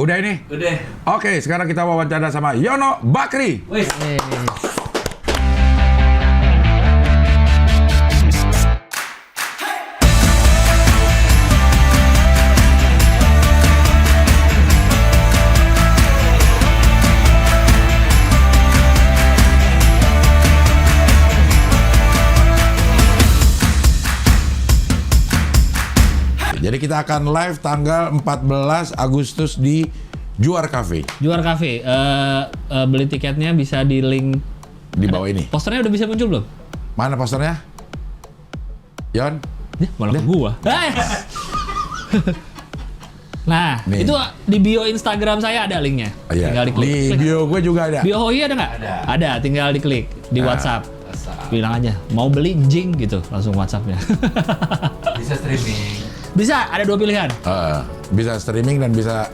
Udah ini? Udah. Oke, sekarang kita wawancara sama Yono Bakri. Wih. Jadi kita akan live tanggal 14 Agustus di Juar Cafe. Juar Cafe. Beli tiketnya bisa di link Di bawah ini. Posternya udah bisa muncul belum? Mana posternya? Yon? Malah ke gua. Nah, Nih. itu di bio Instagram saya ada linknya. Iya. Tinggal diklik. Di bio gue juga ada. Bio Hoi ada nggak? Ada, tinggal diklik di WhatsApp. Bilang aja, mau beli jing gitu, langsung WhatsAppnya. Bisa streaming. Bisa, ada 2 pilihan. Bisa streaming dan bisa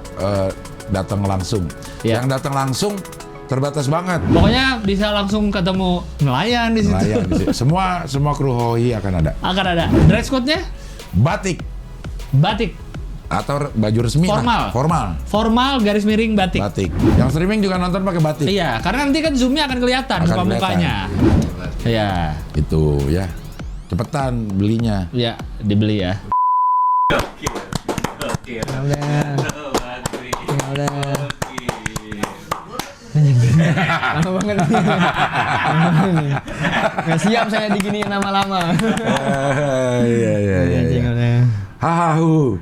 datang langsung. Iya. Yang datang langsung terbatas banget. Pokoknya bisa langsung ketemu nelayan di situ. Nelayan di situ. Semua kru Hoi akan ada. Akan ada. Dress code-nya Batik batik. atau baju resmi lah. Formal. Formal garis miring batik. Batik. Yang streaming juga nonton pakai batik. Iya, karena nanti kan zoom-nya akan kelihatan Akan muka-mukanya. Iya. Itu ya. Cepetan belinya. Ya, dibeli ya. Oke. Lama banget nih. Nggak siap saya diginiin lama-lama. Iya. Hahahu.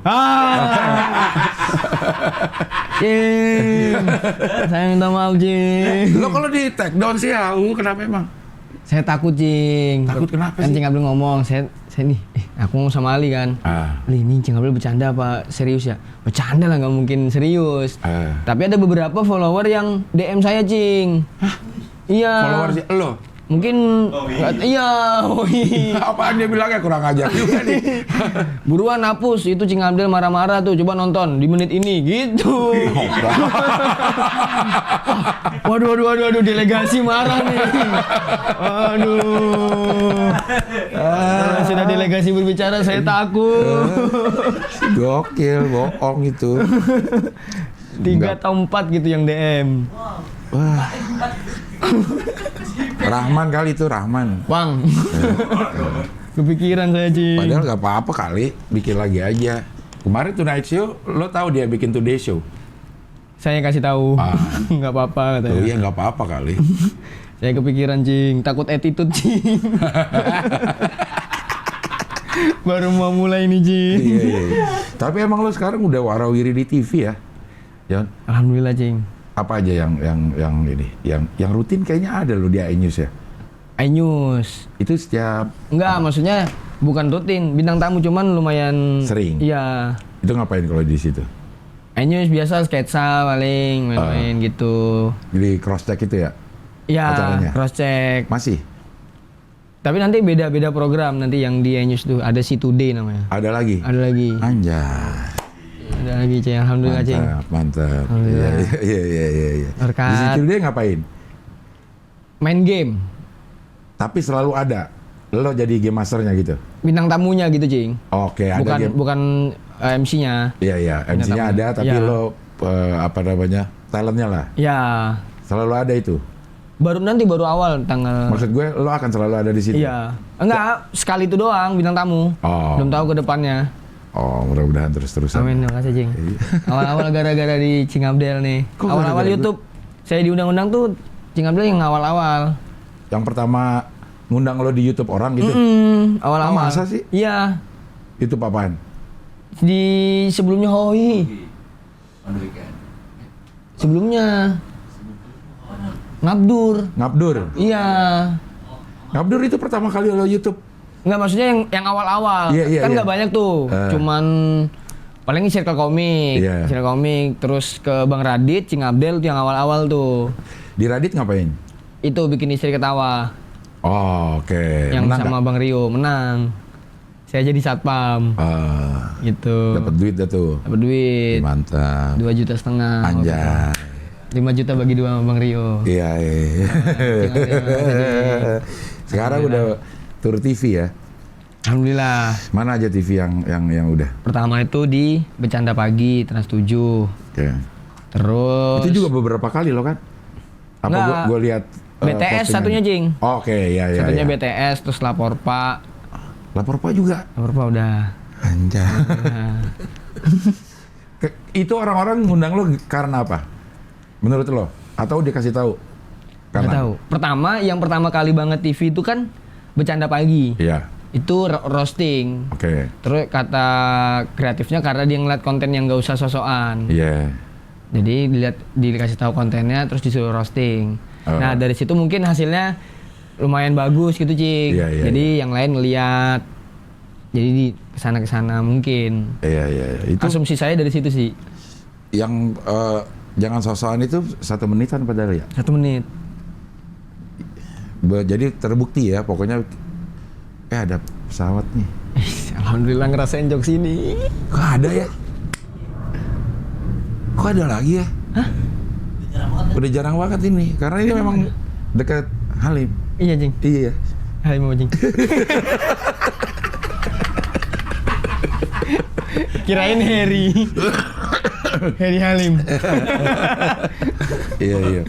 Cing, saya minta maaf Cing. Lo kalau di take down sih kenapa emang? Saya takut Cing. Takut kenapa Kan sih? Cing Abdul ngomong, saya nih, aku ngomong sama Ali kan. Ali ini Cing Abdul bercanda apa serius ya? Bercanda lah, nggak mungkin serius. Tapi ada beberapa follower yang DM saya Cing. Iya. Follower sih lo. Mungkin iya. Apaan dia bilangnya kurang ajar juga nih. Buruan hapus itu Cing Abdel marah-marah tuh, coba nonton di menit ini gitu. Waduh, delegasi marah nih. Aduh. Sudah delegasi berbicara saya takut. Gokil, bohong itu. 3 atau 4 gitu yang DM. Wah. Rahman kali itu, Rahman. Bang. Kepikiran saya Cing. Padahal nggak apa-apa kali, bikin lagi aja. Kemarin Tonight Show, lo tahu dia bikin Today Show? Saya kasih tahu. Nggak apa-apa katanya. Tuh iya nggak apa-apa kali. Saya kepikiran Cing, takut attitude Cing. Baru mau mulai nih Cing. Iya. Tapi emang lo sekarang udah warawiri di TV ya, Jon? Alhamdulillah Cing. Apa aja yang ini, yang rutin kayaknya ada lo di iNews ya? iNews. Itu setiap Enggak, maksudnya bukan rutin, bintang tamu cuman lumayan sering. Iya. Itu ngapain kalau di situ? iNews biasa sketsa paling main-main gitu. Jadi cross check itu ya? Iya, acaranya? cross check. Masih? Tapi nanti beda-beda program nanti yang di iNews tuh, ada Si Today namanya. Ada lagi? Ada lagi. Anjay. Ada lagi Cing, alhamdulillah Cing. Mantap. Alhamdulillah. Iya. Berkat. Di situ dia ngapain? Main game. Tapi selalu ada. Lo jadi game masternya gitu? Bintang tamunya gitu Cing. Oke, ada Bukan game. bukan MC-nya. Iya. MC-nya tamu. ada, tapi Iya. lo apa namanya? Talentnya lah. Ya. Selalu ada itu. Baru awal tanggal. Maksud gue, lo akan selalu ada di situ. Iya. Enggak, sekali itu doang bintang tamu. Oh. Belum tahu ke depannya. Oh, mudah-mudahan terus-terusan. Amin, terima kasih Cing. Awal-awal gara-gara di Cing Abdel nih. Kok Awal-awal gara-gara YouTube. Saya diundang-undang tuh Cing Abdel yang awal-awal. Yang pertama ngundang lo di YouTube orang gitu? Awal-awal. Masa sih? Iya. YouTube apaan? Di sebelumnya Hoi. Sebelumnya Ngabdur. Ngabdur? Iya. Ngabdur itu pertama kali lo YouTube? Enggak, maksudnya yang awal-awal. Iya, Kan iya. nggak banyak tuh. Cuman paling circle komik. Iya. Circle komik. Terus ke Bang Radit, Cing Abdel tuh yang awal-awal tuh. Di Radit ngapain? Itu bikin istri ketawa. Oh, oke. Yang Menang sama nggak? Bang Rio menang. Saya jadi satpam. Gitu. Dapat duit dah tuh. Dapat duit. Mantap. 2,5 juta. Anjay. 5 juta bagi 2 sama Bang Rio. Iya. Sekarang udah tur TV ya. Alhamdulillah. Mana aja TV yang udah? Pertama itu di Bercanda Pagi Trans 7. Oke. Terus Itu juga beberapa kali lo kan? Apa Nggak. gua lihat BTS satunya, Cing. Oke, ya. Satunya BTS, terus Lapor Pak. Lapor Pak juga. Lapor Pak udah. Anjay. Itu orang-orang ngundang lo karena apa? Menurut lo? Atau dikasih tahu? Nggak tahu. Yang pertama kali banget TV itu kan Bercanda Pagi. Iya. Itu roasting. Oke. Terus kata kreatifnya karena dia ngeliat konten yang nggak usah sosokan. Iya. Jadi dikasih tahu kontennya, terus disuruh roasting. Nah dari situ mungkin hasilnya lumayan bagus gitu, Cing. Iya. Jadi yang lain ngeliat. Jadi di kesana mungkin. Iya. Itu Asumsi saya dari situ sih. yang jangan sosokan itu 1 menitan padahal ya. 1 menit. Jadi terbukti ya, pokoknya ada pesawat nih. Alhamdulillah ngerasain jokes ini. Kok ada ya? Kok ada lagi ya? Hah? Udah jarang banget ini, karena ini memang dekat Halim. Iya, Cing. Iya. Hai mau, Cing. Kirain Harry. Harry Halim. Iya.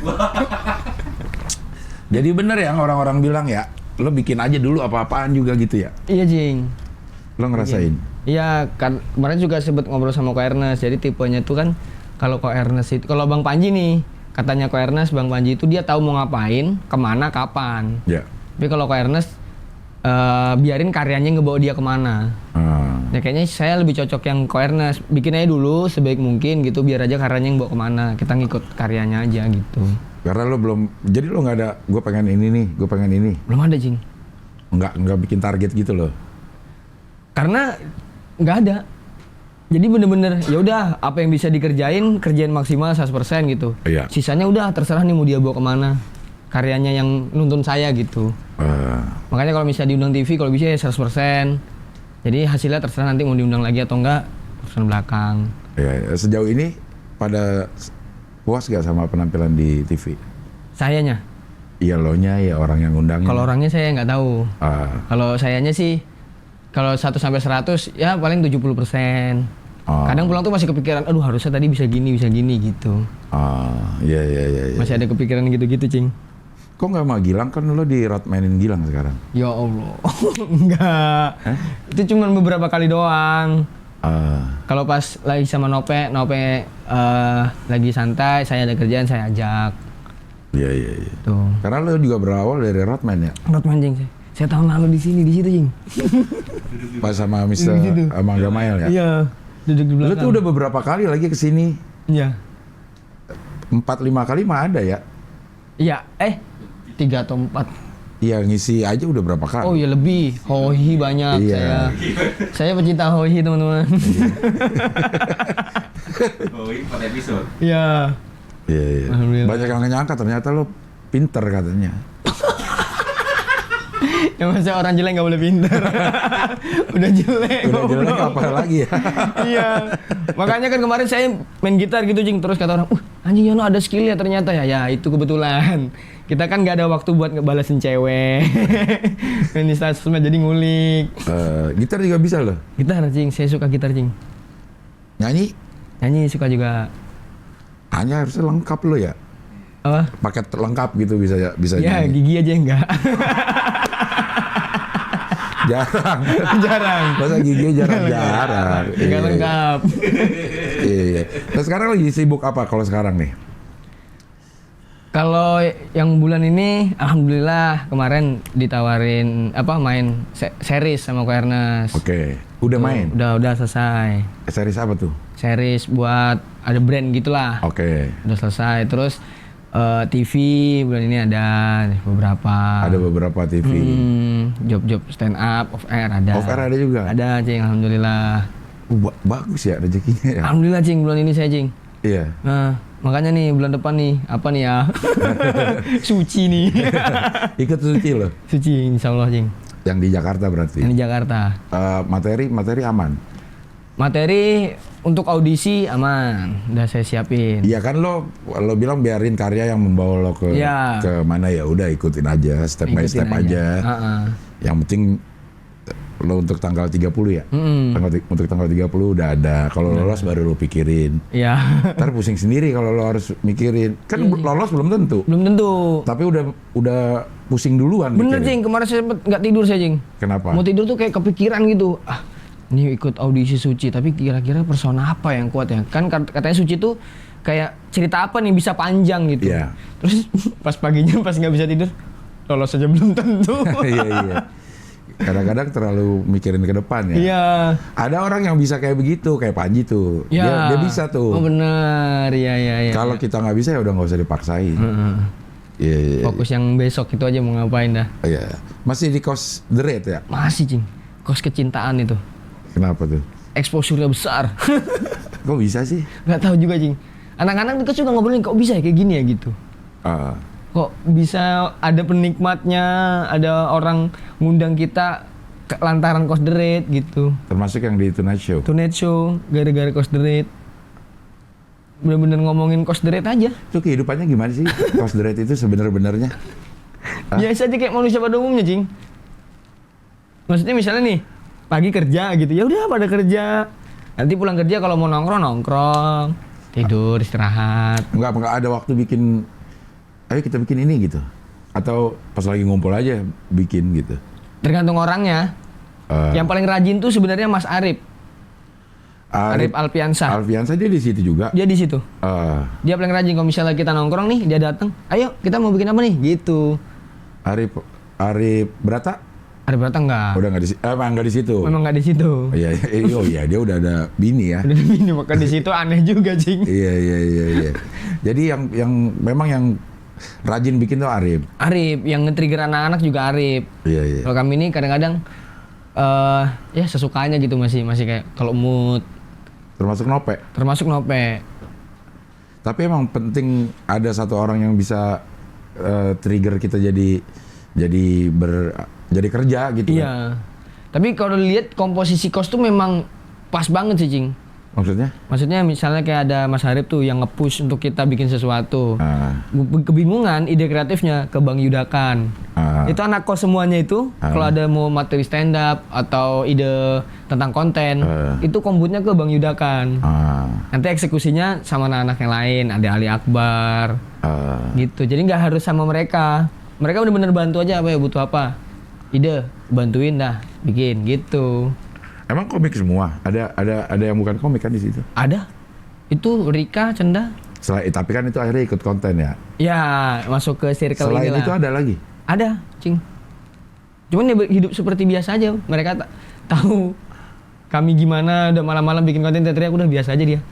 Jadi bener ya orang-orang bilang ya, lo bikin aja dulu apa-apaan juga gitu ya. Iya, Cing. Lo ngerasain? Iya, kan kemarin juga sempet ngobrol sama Ko Ernest. Jadi tipenya tuh kan kalau Ko Ernest itu, kalau Bang Panji nih, katanya Ko Ernest, Bang Panji itu dia tahu mau ngapain, kemana, kapan. Ya. Tapi kalau Ko Ernest biarin karyanya ngebawa dia kemana. Ya kayaknya saya lebih cocok yang Ko Ernest, bikin aja dulu sebaik mungkin gitu, biar aja karyanya yang bawa kemana. Kita ngikut karyanya aja gitu. Karena lo belum, jadi lo nggak ada, gue pengen ini nih, gue pengen ini. Belum ada, Cing. Nggak bikin target gitu loh. Karena nggak ada. Jadi bener-bener ya udah apa yang bisa dikerjain, kerjain maksimal 100% gitu. Iya. Sisanya udah terserah nih mau dia bawa kemana. Karyanya yang nuntun saya gitu. Makanya kalau misalnya diundang TV, kalau bisa ya 100%. Jadi hasilnya terserah nanti mau diundang lagi atau enggak, urusan belakang. Ya, sejauh ini pada puas gak sama penampilan di TV? Sayanya? Iya, lo nya ya orang yang undangnya. Kalau orangnya saya nggak tahu. Kalau sayanya sih, kalau 1-100 ya paling 70%. Kadang pulang tuh masih kepikiran, aduh harusnya tadi bisa gini gitu. Iya. Masih ada kepikiran gitu-gitu, Cing. Kok nggak sama Gilang, kan lo di mainin Gilang sekarang? Ya Allah, enggak. Itu cuma beberapa kali doang. Kalau pas lagi sama Nope lagi santai, saya ada kerjaan, saya ajak. Iya. Tuh. Karena lo juga berawal dari Rodman ya? Rodman, Cing. Saya tahun lalu di situ, Cing. Pas sama Mr. Mangga Mail ya? Iya, duduk di belakang. Lo tuh udah beberapa kali lagi kesini. Iya. 4-5 kali mah ada ya? Iya, 3 atau 4. Iya, ngisi aja udah berapa kali? Oh iya lebih, hohi banyak. Iya. Saya pecinta hohi, teman-teman. Hohi 4 episode. Iya. Iya. Alhamdulillah. Banyak yang nggak nyangka ternyata lo pinter katanya. Ya masa orang jelek nggak boleh pinter. Udah jelek. Udah jelek goblok. apa lagi ya? Iya. Makanya kan kemarin saya main gitar gitu, Cing. Terus kata orang, anjing Yono ada skill ya ternyata ya. Ya itu kebetulan. Kita kan nggak ada waktu buat ngebalesin cewek. Ini statusnya jadi ngulik. Gitar juga bisa loh. Gitar, Cing. Saya suka gitar, Cing. Nyanyi? Nyanyi suka juga. Hanya harusnya lengkap lo ya. Apa? Paket lengkap gitu bisa Ya nyanyi. gigi aja enggak. Jarang. Jarang. Masa gigi jarang. Enggak Iya. lengkap. Iya. Nah sekarang lagi sibuk apa kalau sekarang nih? Kalau yang bulan ini, alhamdulillah kemarin ditawarin main series sama Ko Ernest. Oke. Udah main? Udah selesai. Series apa tuh? Series buat ada brand gitulah. Oke. Udah selesai. Terus TV bulan ini ada beberapa. Ada beberapa TV. Job-job stand up, off air ada. Off air ada juga? Ada, Cing, alhamdulillah. Bagus ya rezekinya ya? Alhamdulillah, Cing, bulan ini saya, Cing. Iya. Nah, makanya nih bulan depan nih, apa nih ya? Suci nih. Ikut suci loh. Suci, insya Allah, Cing. Yang di Jakarta berarti? Yang di Jakarta. Materi aman? Materi untuk audisi aman, udah saya siapin. Iya kan lo bilang biarin karya yang membawa lo ke mana ya udah ikutin aja, step by step aja. Yang penting lo untuk tanggal 30 ya. Untuk tanggal 30 udah ada. Kalau lolos baru lo pikirin. Iya. Ntar pusing sendiri kalau lo harus mikirin. Kan lolos belum tentu. Belum tentu. Tapi udah pusing duluan. Bener mikirin. Cing, kemarin saya sempet nggak tidur saya Cing. Kenapa? Mau tidur tuh kayak kepikiran gitu. Ini ikut audisi Suci, tapi kira-kira persona apa yang kuat ya? Kan katanya Suci tuh kayak cerita apa nih bisa panjang gitu. Iya. Terus pas paginya pas nggak bisa tidur, lolos aja belum tentu. Iya. Kadang-kadang terlalu mikirin ke depan ya. Iya. Ada orang yang bisa kayak begitu, kayak Panji tuh. Iya. Dia bisa tuh. Oh benar, iya. Kalau kita nggak bisa ya udah nggak usah dipaksain. Iya. Fokus yang besok itu aja mau ngapain dah. Iya. Masih di Kos The Red ya? Masih Cing, kos kecintaan itu. Kenapa tuh? Exposure-nya besar. Kok bisa sih? Nggak tahu juga Cing. Anak-anak itu suka ngobrolin kok bisa ya kayak gini ya gitu. Kok bisa ada penikmatnya, ada orang ngundang kita lantaran Kos The Red gitu. Termasuk yang di Tonight Show. Tonight Show gara-gara Kos The Red. Bener-bener ngomongin Kos The Red aja. Itu kehidupannya gimana sih? Kos The Red itu sebenar-benarnya? Biasa aja kayak manusia pada umumnya, Cing. Maksudnya misalnya nih, pagi kerja gitu, ya udah pada kerja. Nanti pulang kerja kalau mau nongkrong, tidur, istirahat. Enggak ada waktu bikin, ayo kita bikin ini gitu. Atau pas lagi ngumpul aja bikin gitu. Tergantung orangnya. Yang paling rajin tuh sebenarnya Mas Arif. Arif Alfiansa. Alfiansa dia di situ juga. Dia di situ. Dia paling rajin kalau misalnya kita nongkrong nih, dia datang. Ayo kita mau bikin apa nih? Gitu. Arif Brata? Arif Brata enggak. Udah nggak di emang nggak di situ. Memang nggak di situ. Iya, dia udah ada bini ya. Udah ada bini, maka di situ aneh juga, Cing. Iya. Jadi yang memang yang rajin bikin tuh Arif. Arif, yang nge-trigger anak-anak juga Arif. Iya. Kalau kami ini kadang-kadang ya sesukanya gitu masih kayak kalau mood. Termasuk Nope. Tapi emang penting ada satu orang yang bisa trigger kita jadi kerja gitu. Iya. Tapi kalau lihat komposisi kos tuh memang pas banget sih, Cing. Maksudnya misalnya kayak ada Mas Harip tuh yang nge-push untuk kita bikin sesuatu. Kebingungan ide kreatifnya ke Bang Yudakan. Itu anak kos semuanya itu kalau ada mau materi stand up atau ide tentang konten, itu kombutnya ke Bang Yudakan. Nanti eksekusinya sama anak-anak yang lain, ada Ali Akbar. Gitu. Jadi nggak harus sama mereka. Mereka benar-benar bantu aja apa ya butuh apa. Ide, bantuin dah, bikin gitu. Emang komik semua? Ada yang bukan komik kan di situ? Ada. Itu Rika, Cenda. Tapi kan itu akhirnya ikut konten ya? Ya, masuk ke circle Selain inilah. itu ada lagi? Ada, Cing. Cuman ya hidup seperti biasa aja. Mereka tahu kami gimana, udah malam-malam bikin konten teriak udah biasa aja dia.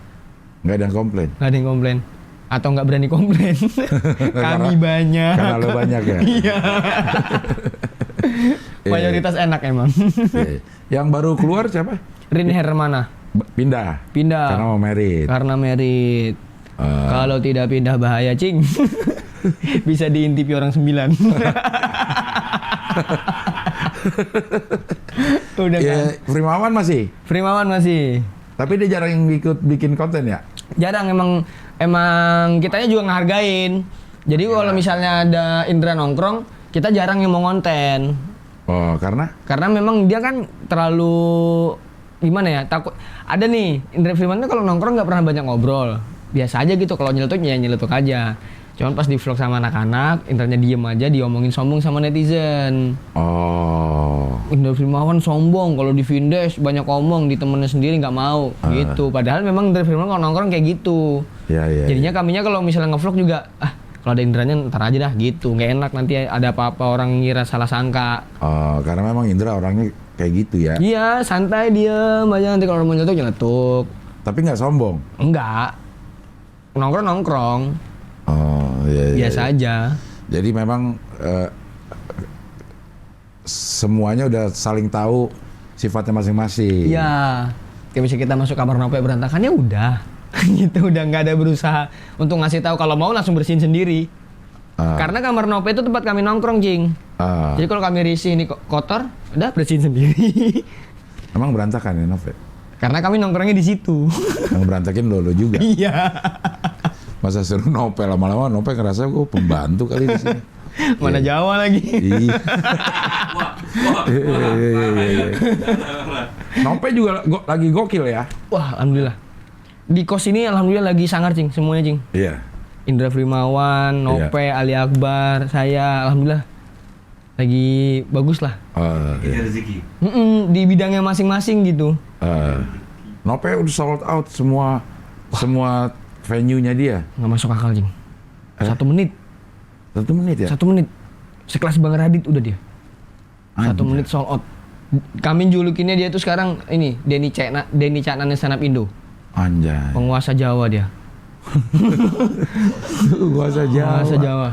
Nggak ada yang komplain? Nggak ada yang komplain. Atau nggak berani komplain. Kami banyak. Karena lo banyak ya? Iya. Mayoritas enak emang. Yang baru keluar siapa? Rin Hermana. Pindah. Karena mau merit. Kalau tidak pindah bahaya, Cing. Bisa diintipi orang 9. Udah kan? Frimawan masih. Tapi dia jarang yang ikut bikin konten ya? Jarang, emang kitanya juga ngehargain. Jadi kalau misalnya ada Indra nongkrong, kita jarang yang mau ngonten. Oh, karena? Karena memang dia kan terlalu gimana ya, takut. Ada nih, Indra Firman tuh kalau nongkrong nggak pernah banyak ngobrol. Biasa aja gitu, kalau nyeletuk ya nyeletuk aja. Cuman pas di vlog sama anak-anak, Indranya diem aja, diomongin sombong sama netizen. Oh. Indra Firmawan sombong, kalau di Vindes banyak omong, di temennya sendiri nggak mau, gitu. Padahal memang Indra Firman kalau nongkrong kayak gitu. Iya. Jadinya kaminya kalau misalnya ngevlog juga, kalau ada Indranya ntar aja dah gitu, nggak enak nanti ada apa-apa orang ngira salah sangka. Oh, karena memang Indra orangnya kayak gitu ya? Iya, santai diem aja, nanti kalau mau nyeletuk. Tapi nggak sombong? Enggak, nongkrong. Oh, iya. Biasa aja. Jadi memang semuanya udah saling tahu sifatnya masing-masing. Iya, kayak misalnya kita masuk kamar Nope berantakan ya udah. Gitu, udah nggak ada berusaha untuk ngasih tahu, kalau mau langsung bersihin sendiri. Karena kamar Nope itu tempat kami nongkrong, Cing. Jadi kalau kami risih ini kotor, udah bersihin sendiri. Emang berantakan ya Nope? Karena kami nongkrongnya di situ. Yang berantakin lo juga. Iya. Masa suruh Nope, lama-lama Nope ngerasa gue pembantu kali di sini. Mana Jawa lagi. Iya. Iya. Nope juga lagi gokil ya. Wah, alhamdulillah. Di kos ini alhamdulillah lagi sangar, Cing, semuanya, Cing. Iya. Indra Frimawan, Nope, Ali Akbar, saya alhamdulillah lagi bagus lah. Kita rezeki. Di bidangnya masing-masing gitu. Nope udah sold out semua venue-nya dia. Nggak masuk akal, Cing. 1 menit. 1 menit ya? 1 menit. Sekelas Bang Radit udah dia. 1 menit sold out. Kami julukinnya dia tuh sekarang ini Denny Caknan stand up Indo. Anjay. Penguasa Jawa dia. Penguasa Jawa. Penguasa Jawa.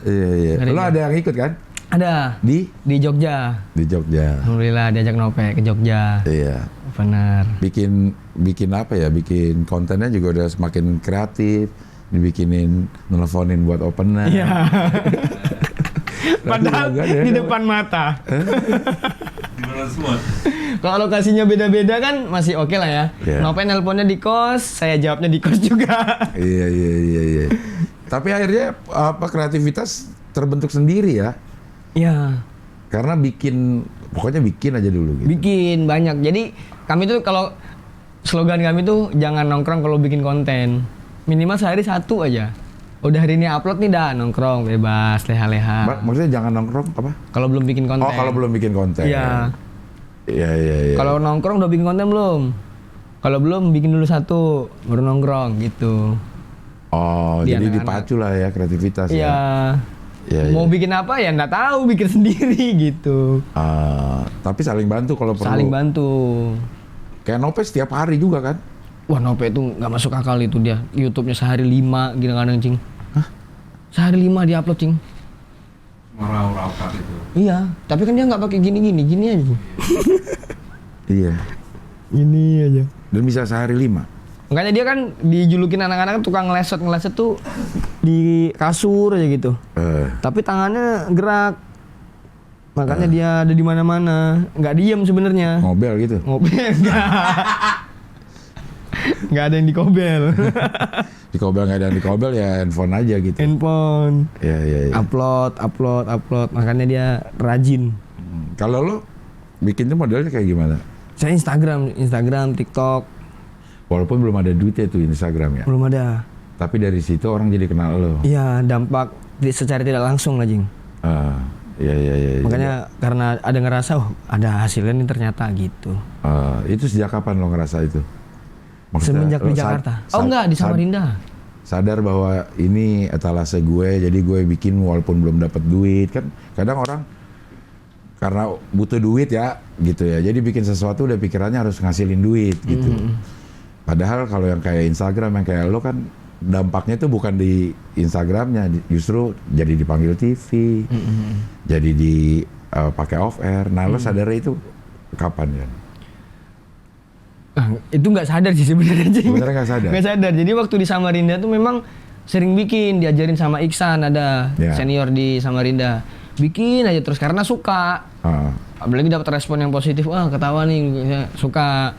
Iya. Lo ada yang ikut kan? Ada. Di Jogja. Di Jogja. Alhamdulillah diajak Nope ke Jogja. Iya. Benar. Bikin apa ya? Bikin kontennya juga udah semakin kreatif. Dibikinin, nelfonin buat opener. Iya. Padahal di depan mata. Di mana semua? Kalau lokasinya beda-beda kan masih oke lah ya. Yeah. Nope nelponnya di kos, saya jawabnya di kos juga. Iya. Tapi akhirnya kreativitas terbentuk sendiri ya. Iya. Karena pokoknya bikin aja dulu gitu. Bikin banyak. Jadi kami tuh kalau slogan kami tuh jangan nongkrong kalau bikin konten. Minimal sehari 1 aja. Udah hari ini upload nih dah nongkrong bebas leha-leha. Maksudnya jangan nongkrong apa? Kalau belum bikin konten. Oh, kalau belum bikin konten. Iya. Iya. Kalau nongkrong udah bikin konten belum? Kalau belum bikin dulu 1 baru nongkrong gitu. Oh, Di jadi anak-anak. dipacu lah ya kreativitas ya. Iya. Mau bikin apa ya nggak tahu, bikin sendiri gitu. Tapi saling bantu kalau perlu. Saling bantu. Kayak Nope setiap hari juga kan? Wah, Nope itu nggak masuk akal itu dia. YouTube-nya sehari 5 kadang-kadang, Cing. Hah? Sehari 5 dia upload, Cing. Merau-rau itu. Iya, tapi kan dia nggak pakai gini aja. Iya. Gini aja. Dan bisa sehari 5. Makanya dia kan dijulukin anak-anak tukang ngeleset tuh di kasur aja gitu. Tapi tangannya gerak. Makanya dia ada di mana-mana. Nggak diem sebenarnya. Ngobel gitu. Ngobel enggak. Nggak ada yang dikobel. Dikobel nggak ada yang dikobel ya handphone aja gitu. Handphone. Iya. Upload. Makanya dia rajin. Kalau lo bikinnya modelnya kayak gimana? Saya Instagram, TikTok. Walaupun belum ada duitnya tuh Instagram ya. Belum ada. Tapi dari situ orang jadi kenal lo. Iya, dampak secara tidak langsung lah, Jing. Iya. Makanya karena ada ngerasa, ada hasilnya nih ternyata gitu. Itu sejak kapan lo ngerasa itu? Semenjak di Jakarta. Enggak, di Samarinda. Sadar bahwa ini etalase gue, jadi gue bikin walaupun belum dapat duit kan. Kadang orang karena butuh duit ya, gitu ya. Jadi bikin sesuatu udah pikirannya harus ngasilin duit gitu. Padahal kalau yang kayak Instagram yang kayak lo kan dampaknya tuh bukan di Instagramnya, justru jadi dipanggil TV, jadi pakai off air. Nah lo sadar itu kapan kan? Itu nggak sadar sih sebenarnya. Sebenarnya nggak sadar. Nggak sadar. Jadi waktu di Samarinda tuh memang sering bikin, diajarin sama Iksan, ada senior di Samarinda. Bikin aja terus karena suka. Apalagi dapat respon yang positif, wah ketawa nih, suka.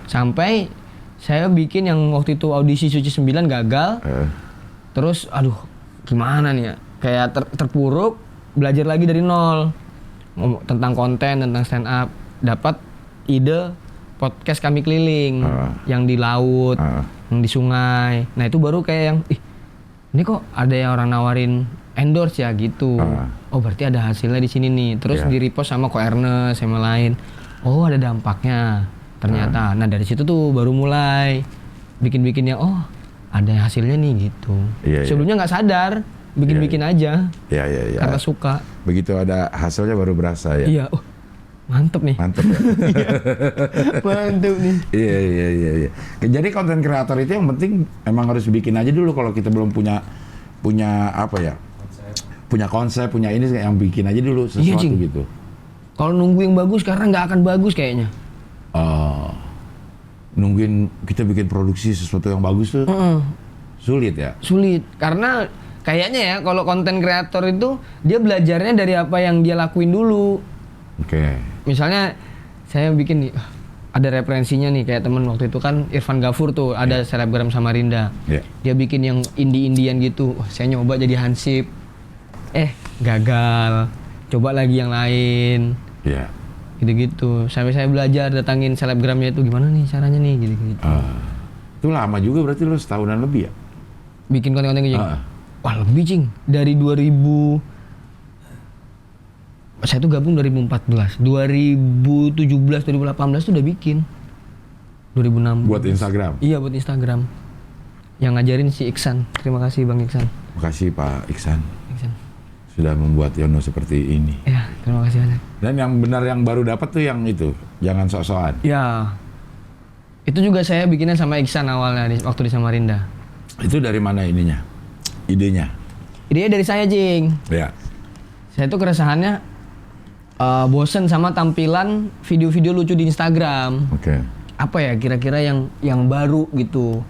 Sampai saya bikin yang waktu itu audisi Suci 9 gagal. Terus aduh gimana nih ya? Kayak terpuruk, belajar lagi dari nol. Tentang konten, tentang stand up. Dapat ide podcast Kami Keliling yang di laut, yang di sungai. Nah itu baru kayak yang, ini kok ada yang orang nawarin endorse ya gitu. Oh berarti ada hasilnya di sini nih. Terus di repost sama Ko Ernest sama lain. Oh ada dampaknya ternyata. Nah dari situ tuh baru mulai bikin-bikinnya. Oh ada hasilnya nih gitu. Sebelumnya nggak sadar, bikin-bikin aja. Iya. Karena suka. Begitu ada hasilnya baru berasa ya. Iya. Mantep nih. Mantep ya. Mantep nih. Iya. Jadi konten kreator itu yang penting emang harus bikin aja dulu kalau kita belum punya apa ya? Punya konsep, punya ini yang bikin aja dulu sesuatu gitu. Kalau nunggu yang bagus karena nggak akan bagus kayaknya. Nungguin kita bikin produksi sesuatu yang bagus tuh sulit ya? Sulit karena kayaknya ya kalau konten kreator itu dia belajarnya dari apa yang dia lakuin dulu. Oke. Misalnya saya bikin nih, ada referensinya nih kayak temen waktu itu kan Irfan Ghafur tuh ada selebgram Samarinda. Dia bikin yang indie-indian gitu. Wah, saya nyoba jadi Hansip. Gagal. Coba lagi yang lain. Iya. Gitu-gitu. Sampai saya belajar datangin selebgramnya itu gimana nih caranya nih gitu-gitu. Itu lama juga berarti lo setahunan lebih ya? Bikin konten-konten gitu. Wah, lebih, Cing. Dari 2000 saya tuh gabung 2014. 2017, 2018 tuh udah bikin. 2006. Buat Instagram? Iya, buat Instagram. Yang ngajarin si Iksan. Terima kasih Bang Iksan. Makasih Pak Iksan. Iksan. Sudah membuat Yono seperti ini. Ya, terima kasih banyak. Dan yang benar yang baru dapat tuh yang itu, jangan sok-sokan. Ya. Itu juga saya bikinnya sama Iksan awalnya waktu di Samarinda. Itu dari mana ininya? Idenya? Idenya dari saya, Cing. Ya. Saya tuh keresahannya bosen sama tampilan video-video lucu di Instagram. Oke. Apa ya kira-kira yang baru gitu.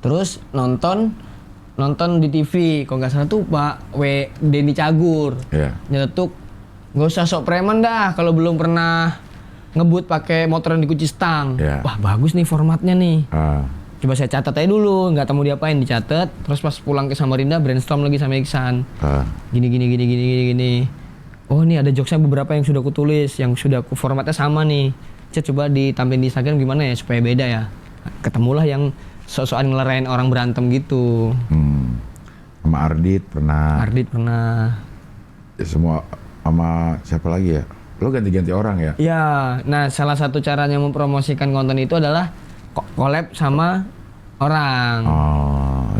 Terus nonton di TV, kalau nggak salah tuh Pak Denny Cagur. Iya. Nyeletuk, nggak usah sok preman dah kalau belum pernah ngebut pakai motor yang dikunci stang. Iya. Wah, bagus nih formatnya nih. Ah. Coba saya catat aja dulu, nggak tahu diapain, dicatat. Terus pas pulang ke Samarinda brainstorm lagi sama Iksan. Gini. Oh, ini ada jokesnya beberapa yang sudah kutulis, yang sudah formatnya sama nih. Saya coba ditampilin di Instagram gimana ya supaya beda ya. Ketemulah yang sok-sokan ngelerain orang berantem gitu. Sama Ardit pernah. Ya, semua sama siapa lagi ya? Lo ganti-ganti orang ya? Ya, nah salah satu caranya mempromosikan konten itu adalah collab sama orang.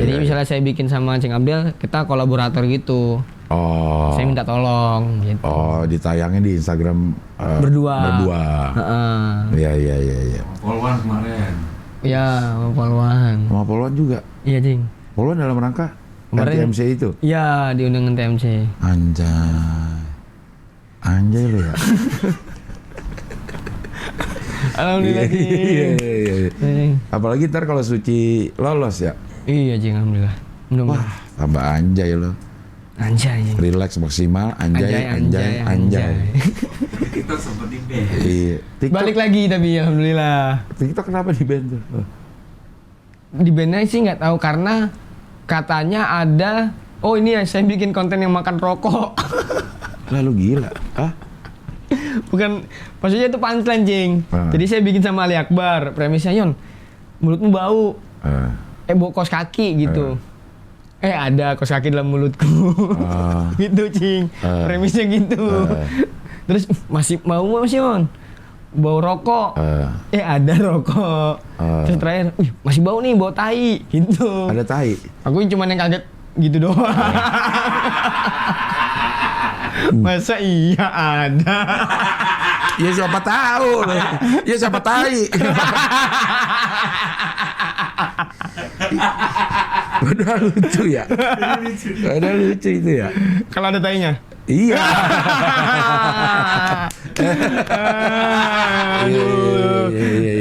Jadi iya. misalnya saya bikin sama Cing Abdel, kita kolaborator gitu. Saya minta tolong gitu. Ditayangin di Instagram Berdua. Iya. Polwan kemarin. Iya, sama Polwan. Sama Polwan juga. Iya, Cing. Polwan dalam rangka Kemarin- TMC itu. Iya, diundang TMC. Anjay lo ya. Alhamdulillah, Cing. Iya. Cing. Apalagi ntar kalau Suci lolos ya. Iya, Cing, alhamdulillah. Wah, tambah anjay lo. Anjay, Cing. Relax maksimal, anjay. Kita sempet di band. Iya. TikTok, Balik lagi tapi alhamdulillah. TikTok kenapa di band tuh? Di bandnya sih nggak tahu karena katanya ada. Oh ini ya saya bikin konten yang makan rokok. Lalu gila. Bukan, maksudnya itu punchline, Cing. Jadi saya bikin sama Ali Akbar. Premisnya, Yon, mulutmu bau. Bau kos kaki gitu. Ada kos kaki dalam mulutku. Gitu, Cing. Premisnya gitu. Terus masih Yon? Bau rokok. Ada rokok. Terus terakhir, masih bau nih, bau tai. Gitu. Ada tai. Aku cuma yang kaget gitu doang. Masa iya ada? Ya siapa tahu loh. Ya siapa tai. Padahal lucu ya. Padahal lucu itu ya. Kalau ada tainya? Iya. Aduh.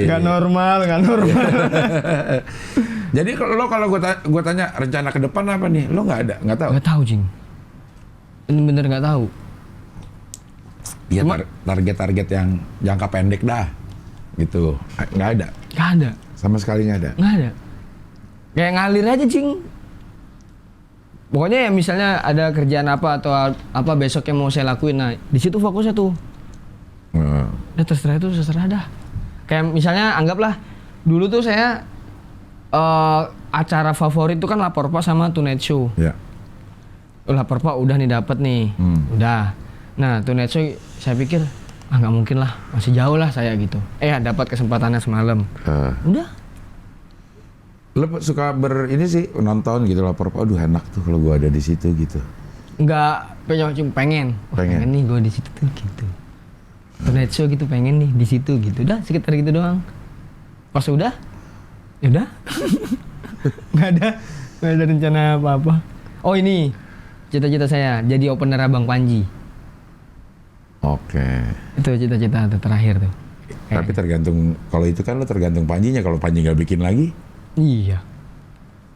Gak normal. Jadi kalau gue tanya rencana ke depan apa nih? Lo nggak tahu? Nggak tahu, Cing. Ini bener nggak tahu. Ya target-target yang jangka pendek dah, gitu. Nggak ada. Nggak ada. Sama sekali nggak ada. Nggak ada. Kayak ngalir aja, Cing. Pokoknya ya misalnya ada kerjaan apa atau apa besok yang mau saya lakuin, nah di situ fokusnya tuh. Ya terserah dah. Kayak misalnya anggaplah dulu tuh saya acara favorit tuh kan Lapor Pak sama Tonight Show. Ya. Lapor Pak udah nih dapet nih, udah. Nah Tonight Show saya pikir nggak mungkin lah, masih jauh lah saya gitu. Dapat kesempatannya semalam. Udah. Lo suka ini sih nonton gitu Lapor Pak, aduh enak tuh kalau gua ada di situ gitu. Nggak pengen. Pengen nih gue di situ tuh gitu. Tonight Show gitu pengen nih di situ gitu. Udah sekitar gitu doang. Pas udah, ya udah. nggak ada rencana apa-apa. Oh ini cita-cita saya jadi opener Abang Panji. Oke. Itu cita-cita terakhir tuh. Tapi tergantung, kalau itu kan lo tergantung Panjinya. Kalau Panji nggak bikin lagi, iya.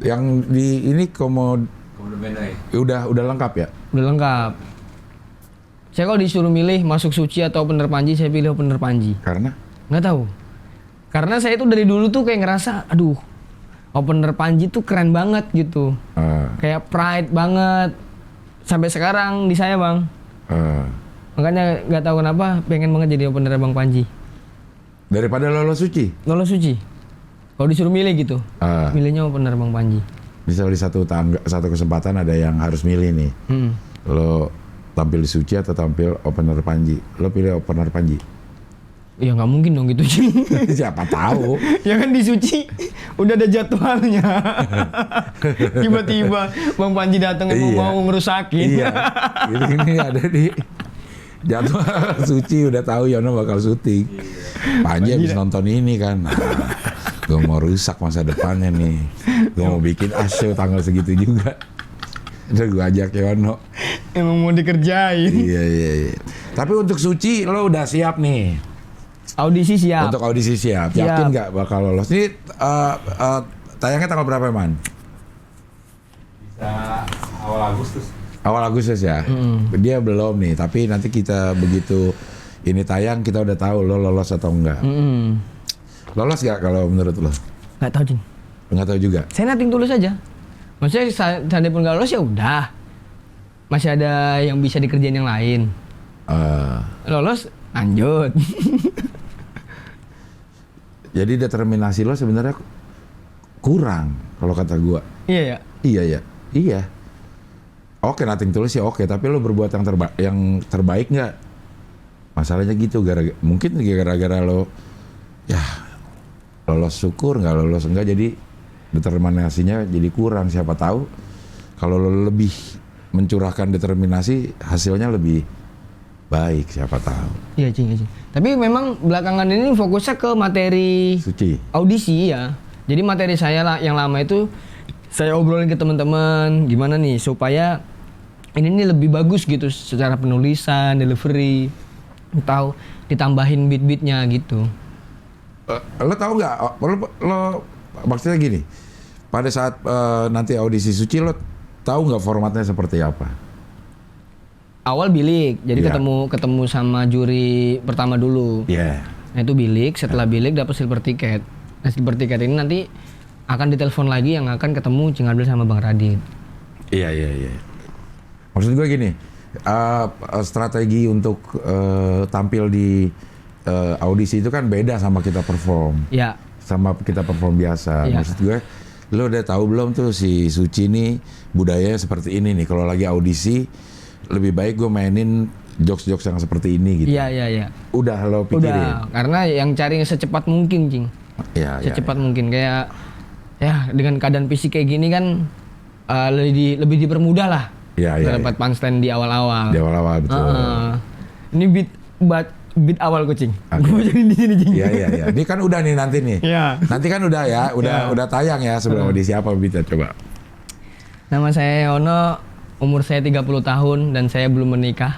yang di ini Komodo Bandai. udah lengkap ya? Udah lengkap. Saya kalau disuruh milih masuk Suci atau opener Panji, saya pilih opener Panji. Karena? Nggak tahu. Karena saya tuh dari dulu tuh kayak ngerasa, aduh, opener Panji tuh keren banget gitu. Kayak pride banget. Sampai sekarang di saya, Bang. Makanya nggak tahu kenapa pengen banget jadi opener Bang Panji. Daripada lolos suci. Lolos suci. Kalau disuruh milih gitu, milihnya opener Bang Panji. Misal di satu kesempatan ada yang harus milih nih. Lo tampil di suci atau tampil opener Panji? Lo pilih opener Panji. Ya nggak mungkin dong gitu Cing. Siapa tahu. Ya kan di suci udah ada jadwalnya. Tiba-tiba Bang Panji datang mau ngerusakin. Iya. Ini ada di jadwal suci udah tahu Yono bakal syuting. Panji habis nonton ini kan. Nah, gue mau rusak masa depannya nih. Gue mau bikin show tanggal segitu juga. Udah gue ajak Yono. Emang mau dikerjain. Iya. Tapi untuk suci lo udah siap nih. Audisi siap. Untuk audisi siap. Yakin nggak bakal lolos? Ini tayangnya tanggal berapa, Man? Bisa awal Agustus. Awal Agustus ya? Dia belum nih, tapi nanti kita begitu ini tayang kita udah tahu lo lolos atau enggak. Lolos nggak kalau menurut lo? Nggak tahu Cing. Nggak tahu juga? Saya nating tulus aja. Maksudnya seandainya pun nggak lolos ya udah. Masih ada yang bisa dikerjain yang lain. Lolos, lanjut. Jadi determinasi lo sebenarnya kurang kalau kata gua. Iya ya? Iya. Oke, nating tulus sih oke, tapi lo berbuat yang terbaik nggak? Masalahnya gitu, mungkin gara-gara lo ya lolos syukur, nggak lolos enggak, jadi determinasinya jadi kurang. Siapa tahu kalau lo lebih mencurahkan determinasi hasilnya lebih baik, siapa tahu. Iya Cing. Tapi memang belakangan ini fokusnya ke materi Suci. Audisi ya. Jadi materi saya yang lama itu saya obrolin ke teman-teman gimana nih supaya ini nih lebih bagus gitu secara penulisan, delivery, atau ditambahin beat-beatnya gitu. Lo tahu nggak? Lo maksudnya gini. Pada saat nanti audisi Suci lo tahu nggak formatnya seperti apa? Awal bilik, jadi ketemu sama juri pertama dulu. Iya. Nah itu bilik, setelah bilik dapat silver ticket. Nah silver ticket ini nanti akan ditelepon lagi yang akan ketemu Cing Abdel sama Bang Radit. Iya. Maksud gue gini, strategi untuk tampil di audisi itu kan beda sama kita perform. Iya. Sama kita perform biasa. Ya. Maksud gue, lo udah tahu belum tuh si Suci nih budayanya seperti ini nih. Kalau lagi audisi lebih baik gue mainin jokes-jokes yang seperti ini gitu. Iya. Udah lo pikirin? Udah, karena yang cari secepat mungkin, Cing. Iya. Secepat mungkin. Kayak, ya dengan keadaan fisik kayak gini kan lebih dipermudah lah. Iya. Dapat punchline di awal-awal. Di awal-awal, betul. Ini beat awal kucing. Okay. Gue jadi di sini, Cing. Iya. Ini kan udah nih nanti nih. Iya. Nanti kan udah ya, udah tayang ya sebelum audisi. Apa beatnya coba? Nama saya Yono. Umur saya 30 tahun dan saya belum menikah.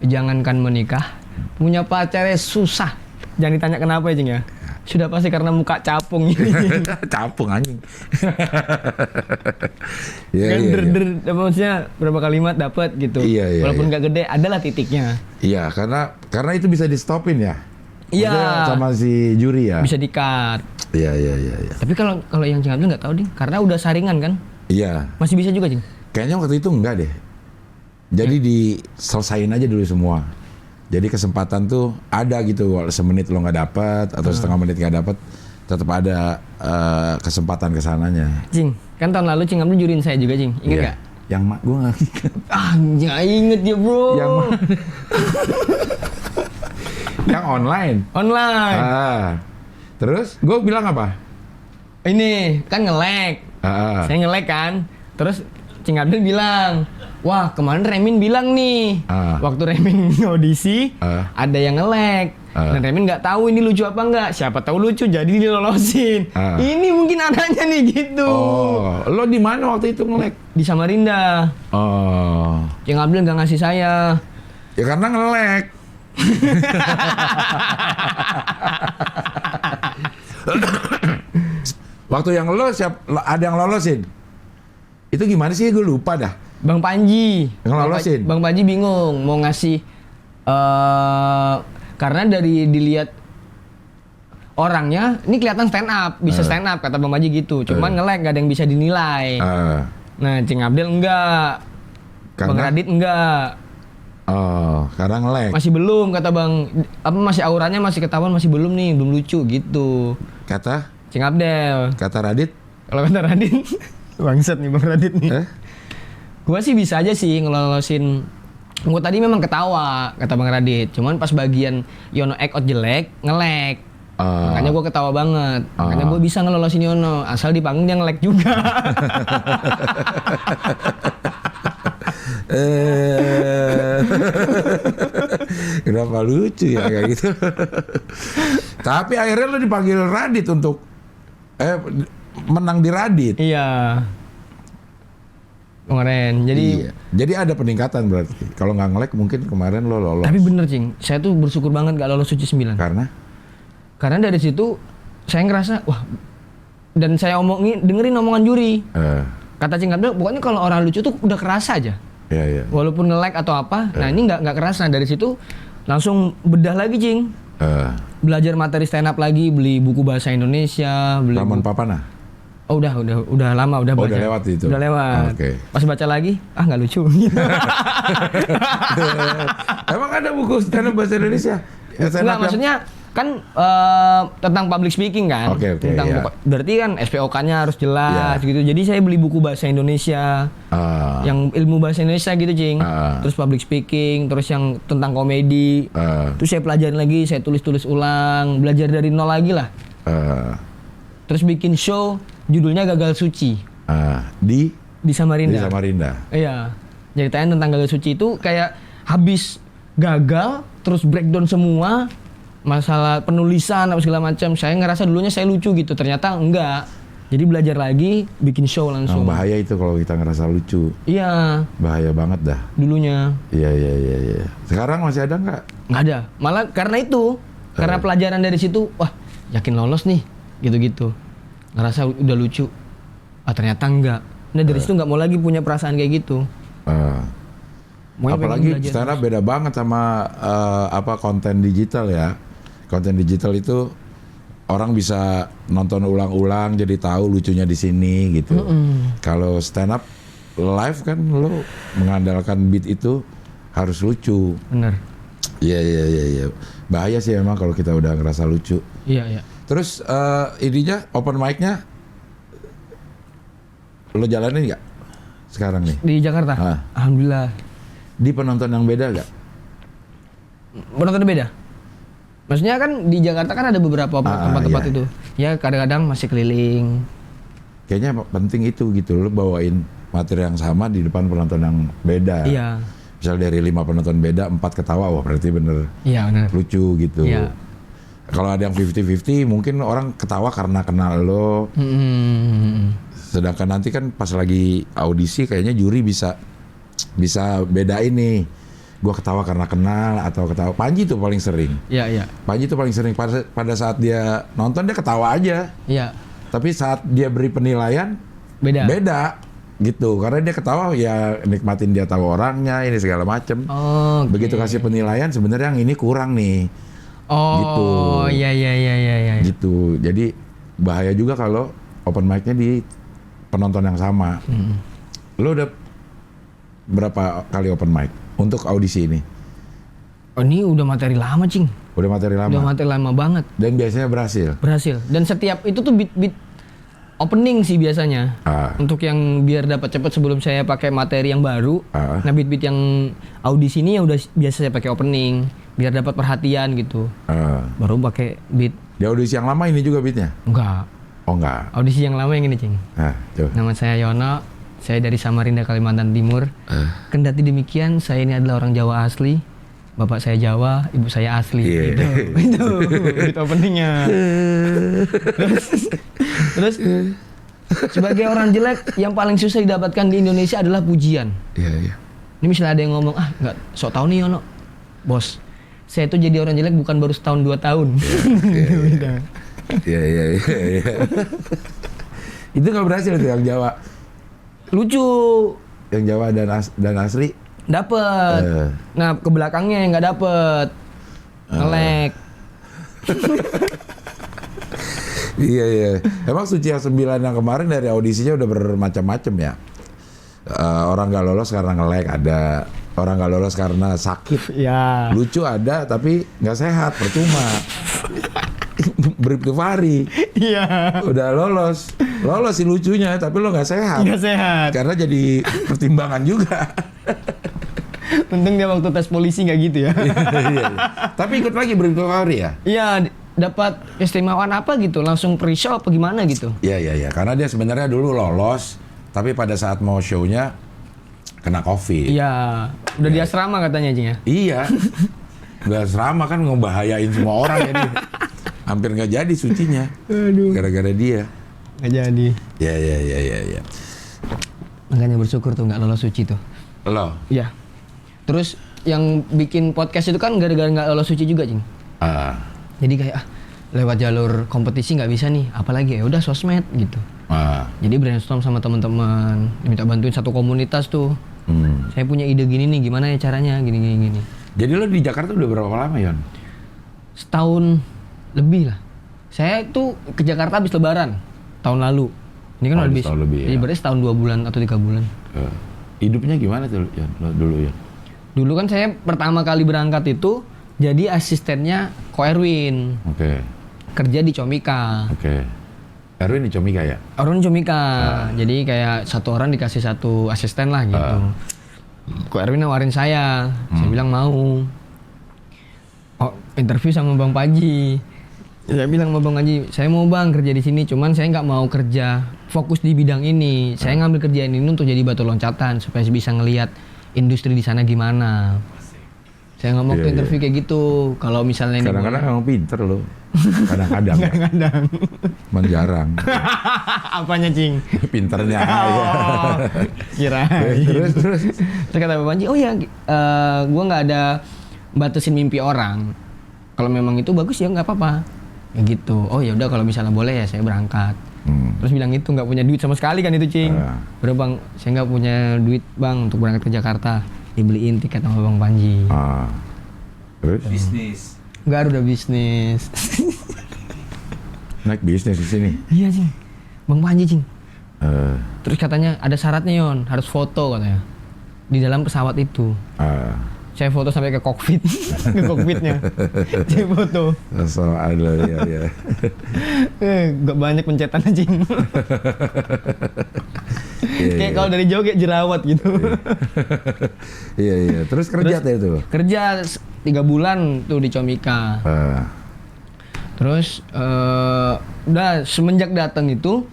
Jangankan menikah, punya pacarnya susah. Jangan ditanya kenapa ya Cing ya. Sudah pasti karena muka capung ini. Capung anjing. Maksudnya berapa kalimat dapat gitu. Iya. Walaupun nggak gede, adalah titiknya. Iya, karena itu bisa di stopin ya. Iya. Sama si juri ya. Bisa di-cut. Iya. Tapi kalau yang Cing Abdul nggak tahu ding, karena udah saringan kan. Iya. Masih bisa juga Cing. Kayaknya waktu itu enggak deh. Jadi diselesain aja dulu semua. Jadi kesempatan tuh ada gitu, semenit lo nggak dapat atau setengah menit nggak dapat, tetap ada kesempatan kesananya. Cing, kan tahun lalu Cing Abdul juriin saya juga Cing, inget nggak? Yang gue nggak inget. Nggak inget dia bro. Yang yang online. Online. Terus gue bilang apa? Ini kan nge-lag. Saya nge-lag kan. Terus Cing Abdul bilang, wah kemarin Remin bilang nih, waktu Remin audisi ada yang nge-lag. Dan Remin nggak tahu ini lucu apa nggak. Siapa tahu lucu jadi dilolosin. Ini mungkin adanya nih gitu. Oh, lo di mana waktu itu nge-lag? Di Samarinda. Oh. Cing Abdul nggak ngasih saya. Ya karena nge-lag. Waktu yang lo ada yang lolosin. Itu gimana sih? Gue lupa dah. Bang Panji. Ngelolosin? Bang Panji bingung mau ngasih. Karena dari dilihat orangnya, ini kelihatan stand up. Bisa stand up, kata Bang Panji gitu. Cuman nge-lag, gak ada yang bisa dinilai. Nah, Cing Abdel enggak. Karena? Bang Radit enggak. Oh, karena nge-lag. Masih belum kata Bang, apa masih auranya masih ketahuan masih belum nih, belum lucu gitu. Kata Cing Abdel. Radit? Kalau kata Radit, bangsat nih Bang Radit nih. Gua sih bisa aja sih ngelolosin. Gua tadi memang ketawa kata Bang Radit, cuman pas bagian Yono act out jelek, nge-lag. Makanya gue ketawa banget. Makanya gue bisa ngelolosin Yono. Asal di panggung dia nge-lag juga. Kenapa lucu ya kayak gitu? Tapi akhirnya lo dipanggil Radit untuk menang di Radit. Iya. Kemarin. Jadi ada peningkatan berarti. Kalau nggak nge-lag mungkin kemarin lo lolos. Tapi bener Cing, saya tuh bersyukur banget gak lolos Suci 9. Karena dari situ saya ngerasa wah, dan saya dengerin omongan juri. Kata Cing Abdel, pokoknya kalau orang lucu tuh udah kerasa aja. Iya. Walaupun nge-lag atau apa, nah ini nggak kerasa. Dari situ langsung bedah lagi Cing. Belajar materi stand up lagi, beli buku bahasa Indonesia, beli Ramon Papana. Oh udah lama udah baca. Udah lewat itu. Udah lewat. Oke. Pas baca lagi, nggak lucu. Emang ada buku stand up bahasa Indonesia? Enggak, maksudnya kan tentang public speaking kan. Oke, tentang iya. berarti kan SPOK-nya harus jelas gitu. Jadi saya beli buku bahasa Indonesia. Yang ilmu bahasa Indonesia gitu, Cing. Terus public speaking, terus yang tentang komedi. Terus saya pelajarin lagi, saya tulis-tulis ulang, belajar dari nol lagi lah. Terus bikin show judulnya Gagal Suci. Di Samarinda. Di Samarinda. Iya. Ceritain tentang Gagal Suci itu kayak habis gagal terus breakdown semua masalah penulisan apa segala macam. Saya ngerasa dulunya saya lucu gitu, ternyata enggak. Jadi belajar lagi, bikin show langsung. Bahaya itu kalau kita ngerasa lucu. Iya. Bahaya banget dah. Dulunya. Iya. Sekarang masih ada nggak? Nggak ada. Malah karena itu, karena pelajaran dari situ, wah yakin lolos nih, gitu-gitu. Ngerasa udah lucu. Ternyata enggak. Nah dari situ nggak mau lagi punya perasaan kayak gitu. Apalagi stand up beda banget sama konten digital ya. Konten digital itu orang bisa nonton ulang-ulang jadi tahu lucunya di sini gitu. Kalau stand up live kan lo mengandalkan beat itu harus lucu. Bener. Iya. Bahaya sih emang kalau kita udah ngerasa lucu. Iya. Terus ininya open mic-nya lo jalanin nggak sekarang nih? Di Jakarta? Alhamdulillah. Di penonton yang beda nggak? Penonton beda? Maksudnya kan di Jakarta kan ada beberapa tempat-tempat itu. Ya kadang-kadang masih keliling. Kayaknya penting itu gitu, lo bawain materi yang sama di depan penonton yang beda. Iya. Misal dari 5 penonton beda, 4 ketawa, wah berarti bener lucu gitu. Iya. Kalau ada yang 50-50 mungkin orang ketawa karena kenal lo. Sedangkan nanti kan pas lagi audisi kayaknya juri bisa bedain nih. Gua ketawa karena kenal atau ketawa. Panji tuh paling sering. Iya. Panji tuh paling sering pada saat dia nonton dia ketawa aja. Iya. Tapi saat dia beri penilaian beda gitu. Karena dia ketawa ya nikmatin dia tahu orangnya ini segala macem. Begitu kasih penilaian sebenarnya yang ini kurang nih. Gitu. Iya. Gitu. Jadi bahaya juga kalau open mic-nya di penonton yang sama. Lo udah berapa kali open mic untuk audisi ini? Ini udah materi lama, Cing. Udah materi lama? Udah materi lama banget. Dan biasanya berhasil? Berhasil. Dan setiap itu tuh beat opening sih biasanya. Untuk yang biar dapat cepat sebelum saya pakai materi yang baru. Nah beat-beat yang audisi ini ya udah biasa saya pakai opening. Biar dapat perhatian gitu. Baru pakai beat. Di audisi yang lama ini juga beatnya? Enggak. Oh enggak? Audisi yang lama yang ini, Cing. Coba. Nama saya Yono. Saya dari Samarinda, Kalimantan Timur. Kendati demikian, saya ini adalah orang Jawa asli. Bapak saya Jawa, ibu saya asli. Gitu. Itu openingnya. Terus sebagai orang jelek, yang paling susah didapatkan di Indonesia adalah pujian. Iya. Ini misalnya ada yang ngomong, nggak sok tahu nih Yono. Bos, saya itu jadi orang jelek bukan baru setahun 2 tahun. Iya. Itu nggak berhasil tuh yang Jawa. Lucu. Yang Jawa dan asli dapet. Nah ke belakangnya yang nggak dapet. Nge-lag. Iya. Emang Suci yang 9 yang kemarin dari audisinya udah bermacam-macam ya. Orang nggak lolos karena nge-lag ada. orang nggak lolos karena sakit. Ya. Lucu ada tapi nggak sehat, percuma. Bribtu Fahri Iya. udah lolos sih lucunya, tapi lo nggak sehat. Nggak sehat. Karena jadi pertimbangan juga. Untung dia waktu tes polisi nggak gitu ya. Iya. Tapi ikut lagi Bribtu Fahri ya? Iya, dapat keistimewaan apa gitu, langsung pre-show apa gimana gitu. Iya. Karena dia sebenarnya dulu lolos, tapi pada saat mau show-nya kena COVID. Iya, udah di asrama katanya Cing ya. Iya. Udah asrama kan ngebahayain semua orang jadi hampir nggak jadi sucinya. Aduh. Gara-gara dia. Nggak jadi. Iya. Makanya bersyukur tuh nggak lolos suci tuh. Lo? Iya. Terus yang bikin podcast itu kan gara-gara nggak lolos suci juga Cing. Jadi kayak lewat jalur kompetisi nggak bisa nih, apalagi ya udah sosmed gitu. Jadi brainstorm sama teman-teman, minta bantuin satu komunitas tuh. Saya punya ide gini nih, gimana ya caranya, gini. Jadi lo di Jakarta udah berapa lama, Yon? Setahun lebih lah. Saya tuh ke Jakarta habis Lebaran tahun lalu. Ini kan Habis tahun lebih, jadi ya. berarti setahun 2 bulan atau 3 bulan. Hidupnya gimana tuh, Yon? Lo dulu, Yon? Dulu kan saya pertama kali berangkat itu jadi asistennya Ko Erwin. Oke. Kerja di Comika. Erwin di Comika ya? Erwin Comika. Jadi kayak satu orang dikasih satu asisten lah gitu. Ko Erwin nawarin saya bilang mau. Oh, interview sama Bang Panji. Saya bilang sama Bang Panji, saya mau Bang kerja di sini, cuman saya nggak mau kerja fokus di bidang ini. Saya ngambil kerjaan ini untuk jadi batu loncatan supaya bisa ngelihat industri di sana gimana. Saya ngomong ke interview kayak gitu. Kalau misalnya ini Kadang-kadang emang pinter lo. Kadang-kadang. kadang-kadang. Cuman jarang. Apanya Cing? Pinternya. Oh, kirain. Terus. Terus kata Bang Panji, oh ya, gue nggak ada batasin mimpi orang. Kalau memang itu bagus ya nggak apa-apa. Ya gitu. Oh ya udah kalau misalnya boleh ya saya berangkat. Terus bilang itu nggak punya duit sama sekali kan itu Cing. Udah Bang, saya nggak punya duit Bang untuk berangkat ke Jakarta. Dibeliin tiket sama Bang Panji. Terus? Bisnis. Garuda bisnis. Naik bisnis di sini. Iya Cing. Bang Panji Cing. Eh, Terus katanya ada syaratnya Yon, harus foto katanya. Di dalam pesawat itu. Saya foto sampai ke kokpit, ke kokpitnya. Saya foto. soal ya. Gak banyak pencetan Cing. Kayak kalau dari jauh kayak jerawat gitu. Iya. Terus kerja tuh itu. Kerja 3 bulan tuh di Comika. Terus udah semenjak datang itu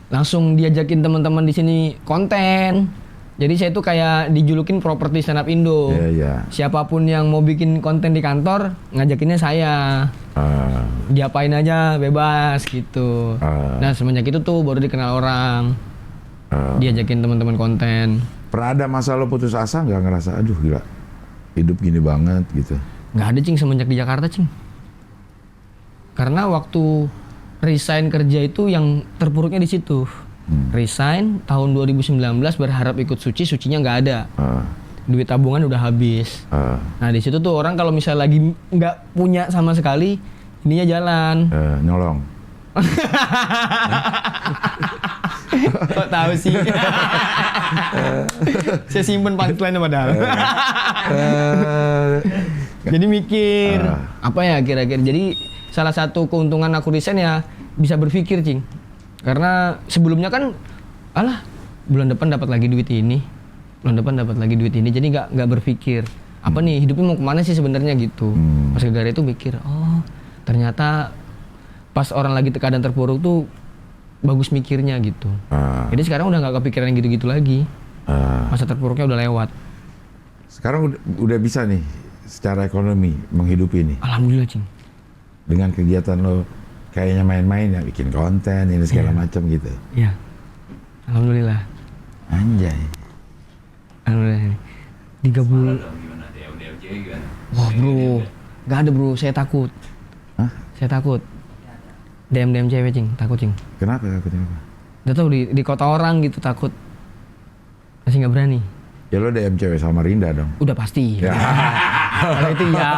langsung diajakin teman-teman di sini konten. Jadi saya tuh kayak dijulukin properti stand up Indo. Iya. Siapapun yang mau bikin konten di kantor ngajakinnya saya. Diapain aja bebas gitu. Nah semenjak itu tuh baru dikenal orang. Diajakin teman-teman konten. Pernah ada masa lo putus asa nggak ngerasa aduh gila hidup gini banget gitu? Nggak ada Cing semenjak di Jakarta Cing. Karena waktu resign kerja itu yang terpuruknya di situ. Resign tahun 2019 berharap ikut sucinya nggak ada. Duit tabungan udah habis. Nah di situ tuh orang kalau misalnya lagi nggak punya sama sekali, ininya jalan. Nyolong. Kok tahu sih? Saya simpen punchline padahal. Jadi mikir apa ya kira-kira. Jadi salah satu keuntungan aku resign ya bisa berpikir Cing. Karena sebelumnya kan alah bulan depan dapat lagi duit ini. Jadi nggak berpikir apa nih hidupnya mau kemana sih sebenarnya gitu. Pas gara-gara itu mikir, oh ternyata pas orang lagi keadaan terpuruk tuh bagus mikirnya gitu. Jadi sekarang udah nggak kepikiran gitu-gitu lagi. Masa terpuruknya udah lewat. Sekarang udah bisa nih secara ekonomi menghidupi nih. Alhamdulillah Cing. Dengan kegiatan lo kayaknya main-main ya bikin konten ini segala macam gitu. Iya. Alhamdulillah. Anjay. Alhamdulillah. 3 bulan. Gimana? DM cewek gimana? Wah bro, nggak ada bro. Saya takut. Hah? Saya takut. DM cewek Cing, takut Cing. Kenapa takutnya apa? Udah tau di kota orang gitu takut. Masih nggak berani. Ya lo DM cewek sama Rinda dong. Udah pasti. Ya. Kalau itu ya.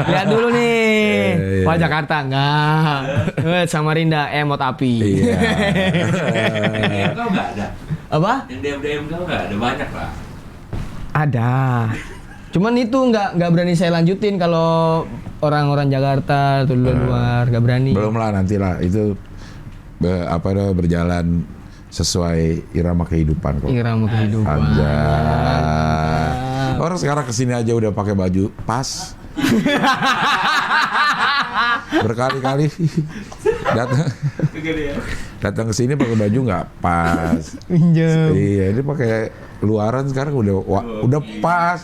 Lihat dulu nih. Iya. Wah Jakarta enggak. Sama Rinda emot api. Iya. DM kau nggak ada? Apa? Yang DM kau nggak ada banyak lah. Ada. Cuman itu nggak berani saya lanjutin kalau orang-orang Jakarta atau luar nggak berani. Belum lah, nantilah itu berjalan sesuai irama kehidupan kok. Irama kehidupan. Anjay. Orang sekarang kesini aja udah pakai baju pas. Berkali-kali datang ke sini pakai baju nggak pas. Pinjam. Iya, ini pakai luaran sekarang udah pas.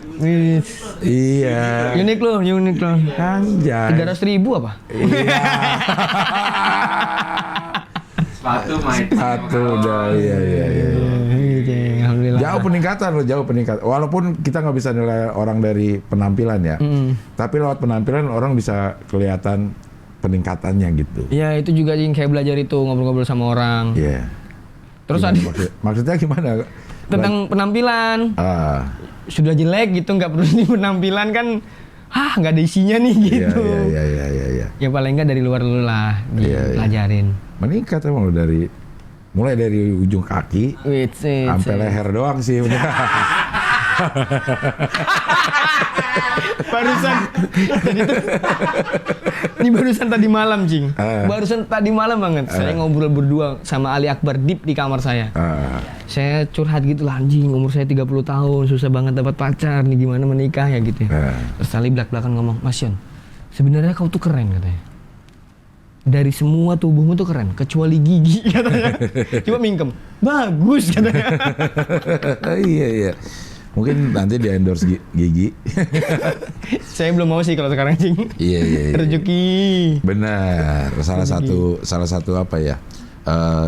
Iya. Unik loh. Anjay. 300.000 apa? Iya. Sepatu udah, iya. Alhamdulillah. Jauh peningkatan. Walaupun kita nggak bisa nilai orang dari penampilan ya, tapi lewat penampilan orang bisa kelihatan peningkatannya gitu. Ya itu juga Jing, kayak belajar itu ngobrol-ngobrol sama orang. Iya. Terus Maksudnya gimana? tentang penampilan. Sudah jelek gitu, nggak perlu di penampilan kan. Nggak ada isinya nih gitu. Iya. Ya paling nggak dari luar dulu lah dipelajarin. Meningkat emang lo mulai dari ujung kaki sampai leher doang sih. Barusan tadi malam, Cing. Barusan tadi malam banget. Saya ngobrol berdua sama Ali Akbar Deep di kamar saya. Saya curhat gitu lah, anjing, umur saya 30 tahun, susah banget dapat pacar nih, gimana menikah ya gitu ya. Terus Ali belak-belakan ngomong, "Mas Yon, sebenarnya kau tuh keren," katanya. "Dari semua tubuhmu tuh keren, kecuali gigi," katanya. "Coba mingkem." "Bagus," katanya. Iya. Mungkin nanti di endorse gigi. Saya belum mau sih kalau sekarang, Cing. Iya. Rezeki. Benar. Salah satu apa ya?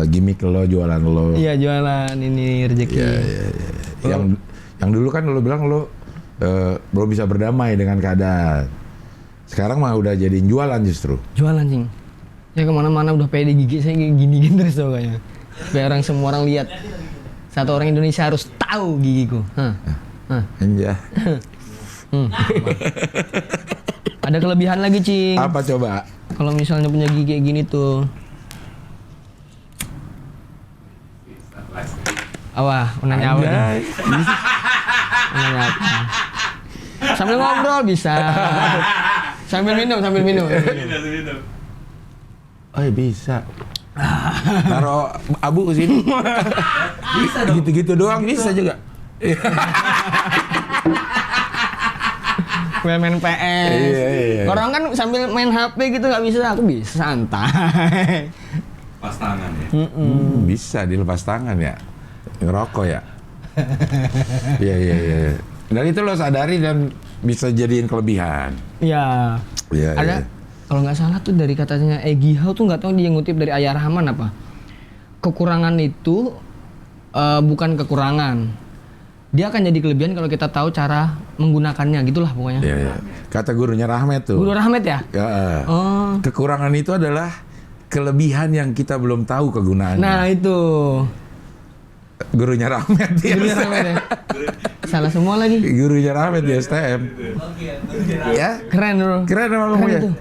Gimmick lo, jualan lo. Iya, jualan ini rezeki. Iya. Yang dulu kan lo bilang lo belum bisa berdamai dengan keadaan. Sekarang mah udah jadiin jualan justru. Jualan, Cing. Saya kemana-mana udah pede, gigi saya gini-gini terus tuh kayaknya. Biar semua orang lihat. Satu orang Indonesia harus tahu gigiku. Anjay. Ada kelebihan lagi, Cing. Apa coba? Kalau misalnya punya gigi kayak gini tuh. Nanya apa? Nanya apa? Sambil ngobrol bisa. Sambil minum. Oh bisa. Taruh abu ke sini. Bisa dong. Gitu-gitu doang bisa juga. Main PS. Iya. Orang kan sambil main HP gitu nggak bisa, aku bisa santai. Pas tangan ya. Bisa dilepas tangan ya. Ngerokok ya. Iya. Dan itu lo sadari dan bisa jadiin kelebihan. Iya. Ada. Kalau nggak salah tuh dari katanya Egy Hau tuh, nggak tahu dia ngutip dari Ayah Rahman apa. Kekurangan itu bukan kekurangan. Dia akan jadi kelebihan kalau kita tahu cara menggunakannya, gitulah pokoknya. Iya. Kata gurunya Rahmat tuh. Guru Rahmat ya? Oh. Kekurangan itu adalah kelebihan yang kita belum tahu kegunaannya. Nah itu. Gurunya Rahmat ya. Gurunya Rahmat ya. Salah semua lagi. Gurunya Rahmat di STM. Ya. Keren bro. Keren emang Keren ya. itu.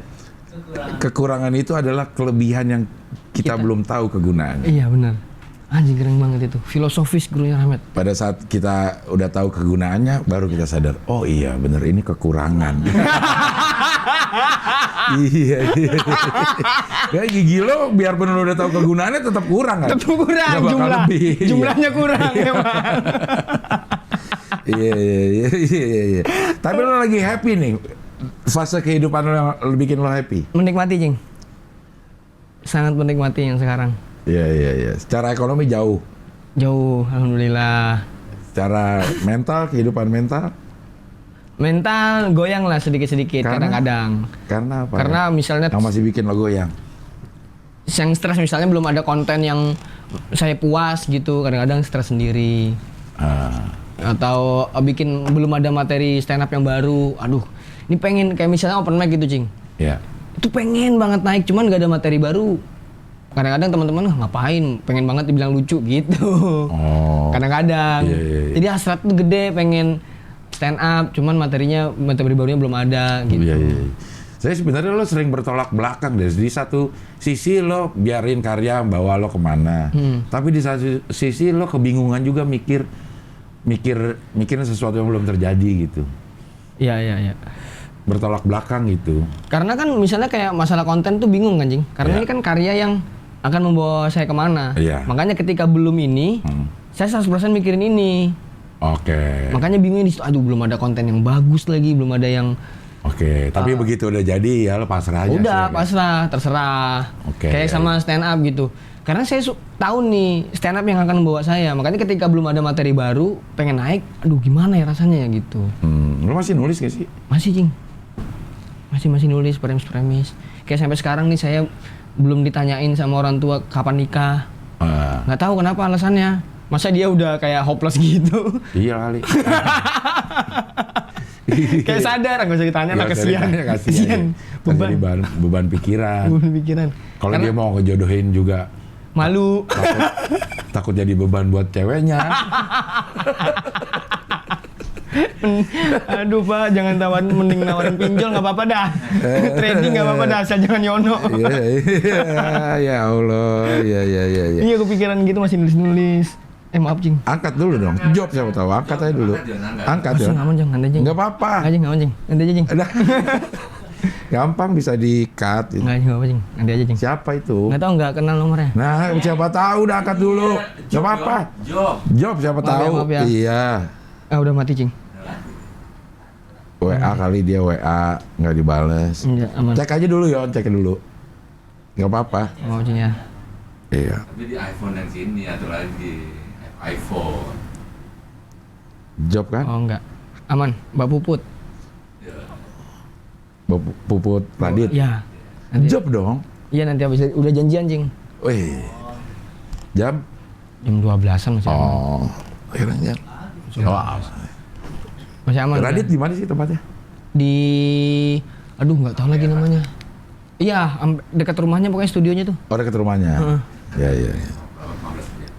Kekurangan itu adalah kelebihan yang kita belum tahu kegunaannya. Iya benar. Anjing keren banget itu. Filosofis gurunya Rahmat. Pada saat kita udah tahu kegunaannya, baru kita sadar, oh iya bener ini kekurangan. Iya. Ya gigi lo biarpun lo udah tahu kegunaannya tetap kurang kan? Tetap kurang jumlahnya kurang memang. Iya. Tapi lo lagi happy nih. Fase kehidupan lo yang bikin lo happy. Menikmati, Cing. Sangat menikmati yang sekarang. Iya. Secara ekonomi jauh. Jauh, alhamdulillah. Secara mental, kehidupan mental. Mental goyang lah sedikit-sedikit kadang-kadang. Karena apa? Karena misalnya yang masih bikin lo goyang. Yang stres misalnya belum ada konten yang saya puas gitu, kadang-kadang stres sendiri. Atau bikin belum ada materi stand up yang baru. Aduh, ini pengen kayak misalnya open mic gitu, Cing. Iya. Itu pengen banget naik, cuman gak ada materi baru. Kadang-kadang teman-teman ngapain, pengen banget dibilang lucu gitu. Oh. Kadang-kadang. Iya. Jadi hasrat tuh gede, pengen stand up, cuman materi barunya belum ada gitu. Iya. Saya sebenarnya lo sering bertolak belakang deh. Di satu sisi lo biarin karya bawa lo kemana. Tapi di satu sisi lo kebingungan juga mikir, mikirin sesuatu yang belum terjadi gitu. Iya. Bertolak belakang gitu. Karena kan misalnya kayak masalah konten tuh bingung kan, Jing. Karena Iya. ini kan karya yang akan membawa saya kemana. Iya. Makanya ketika belum ini, saya 100% mikirin ini. Oke. Makanya bingung di situ, aduh belum ada konten yang bagus lagi, belum ada yang Oke, tapi begitu udah jadi ya lo pasrah aja. udah sih, pasrah, terserah. Oke, Kayak iya, sama stand up gitu. Karena saya tahu nih stand up yang akan membawa saya. Makanya ketika belum ada materi baru, pengen naik, aduh gimana ya rasanya ya gitu. Lo masih nulis gak sih? Masih, Jing. Masih nulis premis. Kayak sampai sekarang nih saya belum ditanyain sama orang tua kapan nikah. Nggak tahu kenapa alasannya. Masa dia udah kayak hopeless gitu. Iya kali. Kayak sadar, nggak usah ditanya lah, kasihan. Kasihan. Beban pikiran. Beban pikiran. Kalau Karena dia mau ngejodohin juga malu. takut jadi beban buat ceweknya. Aduh Pak, jangan mending nawarin pinjol nggak apa-apa dah. Trading nggak apa-apa dah, asal jangan nyono. Ya Allah, ya. Iya kepikiran gitu masih nulis-nulis. Maaf Jing. Angkat dulu dong. Job siapa tahu. Angkat aja dulu. Angkat ya. Nggak mau Jing, nanti Jing. Nggak apa-apa. Nggak mau Jing, nanti aja Jing. Gampang bisa di-cut. Nggak apa Jing, nanti aja Jing. Siapa itu? Nggak tahu, nggak kenal nomornya. Nah, siapa tahu udah angkat dulu. Nggak apa-apa. Job siapa Maaf ya, tahu. maaf ya. Iya. Udah mati Jing. WA kali dia WA nggak dibales. Iya, aman. Cek aja dulu ya, cek dulu. Nggak apa-apa. Mau Jing ya. Iya. Tapi di iPhone yang sini atau lagi iPhone. Job kan? Oh enggak. Aman, Mbak Puput. Puput Radit. Ya. Nanti. Job dong. Iya nanti habis udah janjian Jing. Wih. Jam? Jam 12-an masih aman. Oh. Akhirnya. Oh. Masih aman. Radit udah. di mana sih tempatnya? Di aduh nggak tahu lagi namanya. Iya, dekat rumahnya pokoknya studionya tuh. Oh, dekat rumahnya. Ya.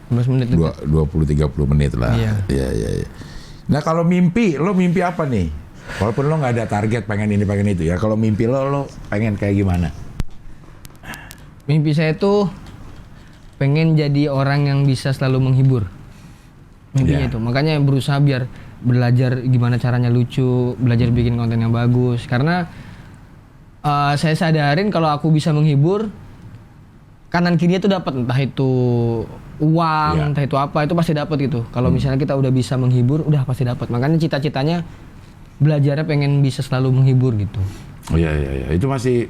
15 menit dekat. 20-30 menit lah. Iya. Iya. Nah kalau mimpi, lo mimpi apa nih? Walaupun lo nggak ada target pengen ini pengen itu ya. Kalau mimpi lo pengen kayak gimana? Mimpi saya tuh pengen jadi orang yang bisa selalu menghibur. Mimpinya Iya. itu. Makanya berusaha biar belajar gimana caranya lucu, belajar bikin konten yang bagus. Karena saya sadarin kalau aku bisa menghibur, kanan kirinya tuh dapat, entah itu uang, Iya. entah itu apa, itu pasti dapat gitu. Kalau misalnya kita udah bisa menghibur, udah pasti dapat. Makanya cita-citanya belajarnya pengen bisa selalu menghibur gitu. Oh iya. Itu masih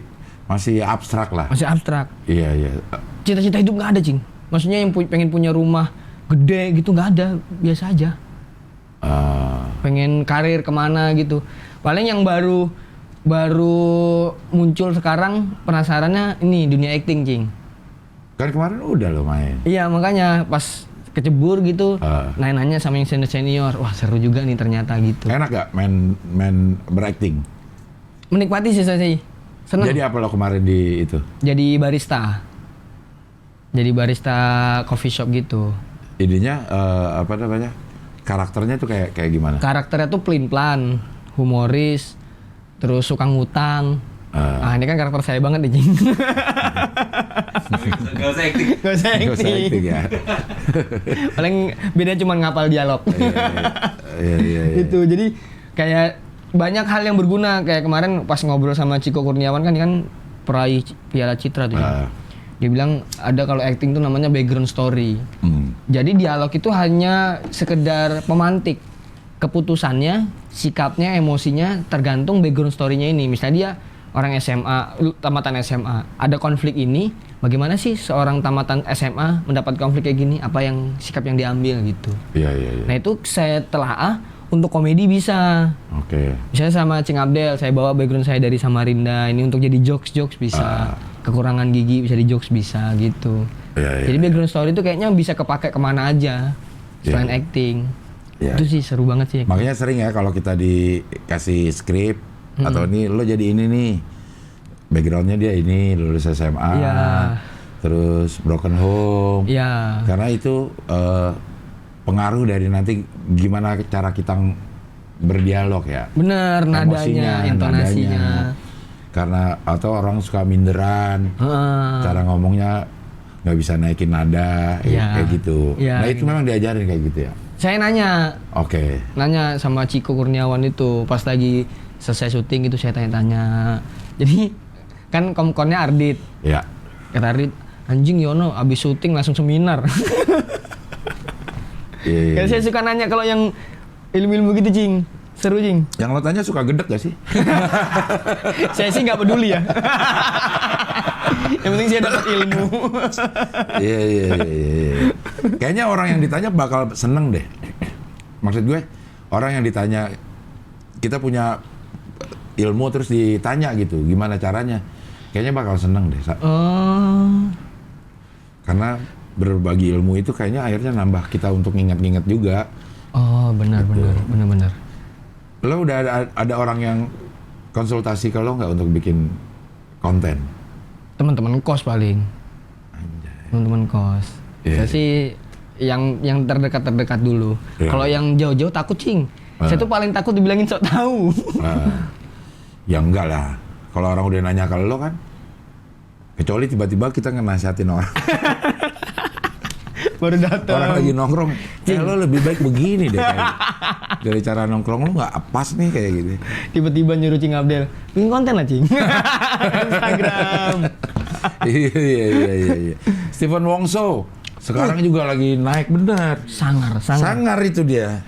abstrak lah. Masih abstrak. Iya. Cita-cita hidup nggak ada, Cing. Maksudnya yang pengen punya rumah gede gitu nggak ada, biasa aja. Pengen karir kemana gitu. Paling yang baru muncul sekarang penasarannya ini dunia acting, Cing. Kan kemarin udah lo main. Iya makanya pas kecebur gitu, nanya sama yang senior, wah seru juga nih ternyata gitu. Enak gak main berakting? Menikmati sih saya sih, seneng. Jadi apa lo kemarin di itu? Jadi barista coffee shop gitu. Idenya apa namanya? Karakternya tuh kayak gimana? Karakternya tuh pelin-pelan, humoris, terus suka ngutang. Ini kan karakter saya banget nih, Jing. Gak usah acting. Gak usah Nggak usah acting. acting ya. Paling beda cuma ngapal dialog. Iya. Gitu. Jadi kayak banyak hal yang berguna. Kayak kemarin pas ngobrol sama Ciko Kurniawan kan peraih Piala Citra tuh. Dia bilang ada kalau acting tuh namanya background story. Jadi dialog itu hanya sekedar pemantik. Keputusannya, sikapnya, emosinya tergantung background story-nya ini. Misalnya dia orang SMA, tamatan SMA, ada konflik ini, bagaimana sih seorang tamatan SMA mendapat konflik kayak gini? Apa yang sikap yang diambil gitu. Iya. Nah itu saya telaah untuk komedi bisa. Oke. Misalnya sama Cing Abdel, saya bawa background saya dari Samarinda, ini untuk jadi jokes bisa. Kekurangan gigi bisa di jokes bisa gitu. Iya. Jadi background story itu kayaknya bisa kepake kemana aja selain acting. Iya. Itu sih seru banget sih. Makanya sering ya kalau kita dikasih skrip atau ini lo jadi ini nih, backgroundnya dia ini lulus SMA, Iya. terus broken home. Iya. Karena itu pengaruh dari nanti gimana cara kita berdialog ya. Bener, nadanya, intonasinya. Karena atau orang suka minderan, cara ngomongnya nggak bisa naikin nada, Iya. kayak gitu. Iya, Nah itu gitu. memang diajarin kayak gitu ya. Saya nanya. Oke. Nanya sama Ciko Kurniawan itu pas lagi selesai syuting itu saya tanya-tanya. Jadi kan komkonnya Ardit. Ya. Kata Ardit, anjing Yono abis syuting langsung seminar. Iya. Karena saya suka nanya kalau yang ilmu-ilmu gitu, Cing. Seru, Cing. Yang lo tanya suka gedek gak sih? Saya sih nggak peduli ya. Yang penting saya dapat ilmu. Iya. Kayaknya orang yang ditanya bakal seneng deh. Maksud gue, orang yang ditanya, kita punya ilmu terus ditanya gitu, gimana caranya? Kayaknya bakal seneng deh. Karena berbagi ilmu itu kayaknya akhirnya nambah kita untuk nginget-nginget juga. Oh, benar. Lo udah ada orang yang konsultasi ke lo nggak untuk bikin konten? Teman-teman kos paling. Anjay. Teman-teman kos. Iya. Saya sih yang terdekat dulu. Iya. Kalau yang jauh-jauh takut, Cing. Saya tuh paling takut dibilangin sok tahu. Ya enggak lah. Kalau orang udah nanya ke lo kan, kecuali tiba-tiba kita ngenasihatin orang. Baru datang. Orang lagi nongkrong, lo lebih baik begini deh kayak. Dari cara nongkrong lo nggak pas nih kayak gitu. Tiba-tiba nyuruh Cing Abdel, bikin konten lah, Cing. Instagram. Iya. Stephen Wongso sekarang juga lagi naik benar. Sangar. Itu dia.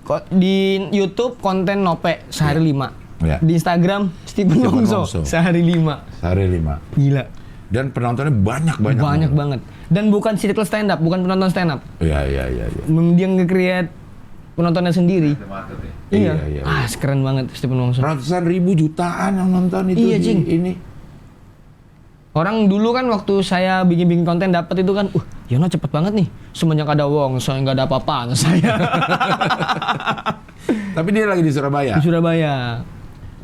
Kok di YouTube konten Nope sehari 5. Ya. Di Instagram Stephen Wongso sehari 5. Sehari 5. Gila. Dan penontonnya banyak Banget. Dan bukan circle stand up, bukan penonton stand up. Iya. Dia nge-create penontonnya sendiri. Iya. Keren banget Stephen Wongso. Ratusan ribu jutaan yang nonton itu. Iya, Cing. Ini. Orang dulu kan waktu saya bikin konten dapat itu kan, Yono cepet banget nih. Semenjak ada Wongso nggak ada apa-apaan saya. Tapi dia lagi di Surabaya. Di Surabaya.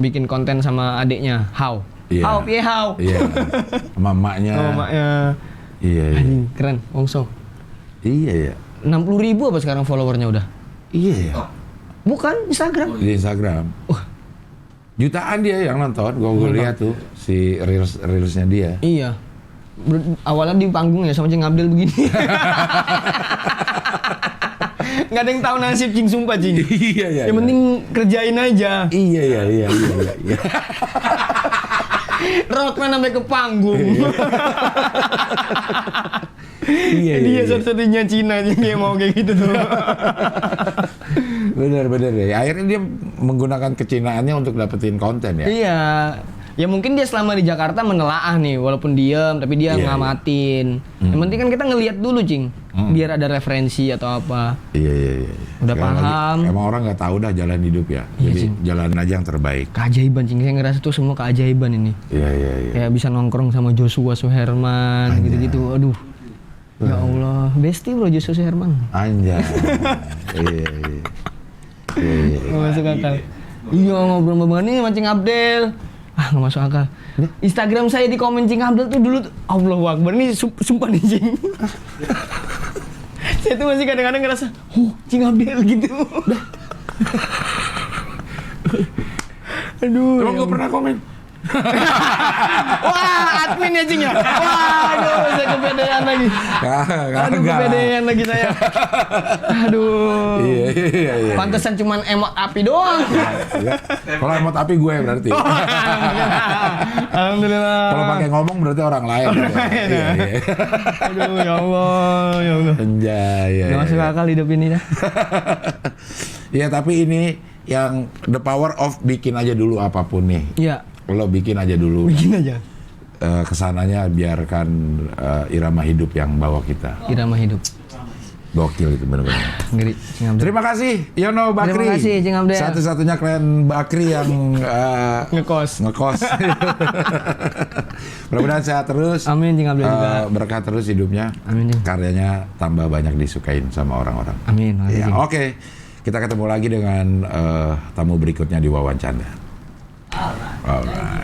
Bikin konten sama adiknya, How. Iya. How. Iya. Sama emaknya. Iya. Anjing, keren, Wongso. Iya. 60.000 apa sekarang followernya udah? Iya. Bukan, Instagram. Di Instagram. Jutaan dia yang nonton, gue lihat tuh si reelsnya dia. Iya. Awalnya di panggung ya sama Cing Abdel begini. Nggak ada yang tahu nasib Cing, sumpah Cing. Iya. Yang penting kerjain aja. Iya. Rockman sampai ke panggung. Iya. Dia satu-satunya Cina yang mau kayak gitu tuh. Bener ya. Akhirnya dia menggunakan kecinaannya untuk dapetin konten ya. Iya. Ya mungkin dia selama di Jakarta menelaah nih, walaupun diem, tapi dia ngamatin. Yang penting kan kita ngelihat dulu, Cing. Biar ada referensi atau apa. Iya. Udah Sekali paham. lagi, emang orang nggak tahu dah jalan hidup ya. Iya, Jadi Cing. jalan aja yang terbaik. Keajaiban, Cing. Saya ngerasa tuh semua keajaiban ini. Iya. Kayak bisa nongkrong sama Joshua Suherman, gitu-gitu. Aduh. Ya Allah, bestie bro Joshua Suherman. Anjay. Iya. Nggak masuk akal. Iya, ngobrol-ngobrol nih sama Cing Abdel. Nggak masuk akal. Instagram saya di komen Cing Abdel tuh dulu tuh, Allahu Akbar, ini sumpah nih Cing. Saya tuh masih kadang-kadang ngerasa, Cing Abdel gitu. Aduh. Emang gue pernah komen? Wah, admin ya Cing ya? Waduh, saya kepedean lagi. Aduh, kepedean lagi saya. Aduh. Iya. Pantesan cuman emot api doang. Kalau emot api gue berarti. Alhamdulillah. Kalau pakai ngomong berarti orang lain. Iya. Aduh, ya Allah. Anjay. Nggak masuk akal hidup ini dah. Iya, tapi ini yang the power of bikin aja dulu apapun nih. Iya. Lo bikin aja dulu. Bikin aja. Kesananya biarkan irama hidup yang bawa kita. Irama hidup. Gokil itu benar-benar. Ngeri, Cing Abdel. Terima kasih Yono Bakri. Terima kasih, Cing Abdel. Satu-satunya klien Bakri yang Ngekos. Mudah-mudahan sehat terus. Amin, Cing Abdel juga. Berkah terus hidupnya. Amin, Cing. Karyanya tambah banyak disukain sama orang-orang. Amin. Ya, oke. Kita ketemu lagi dengan tamu berikutnya di Wawancanda. Alright.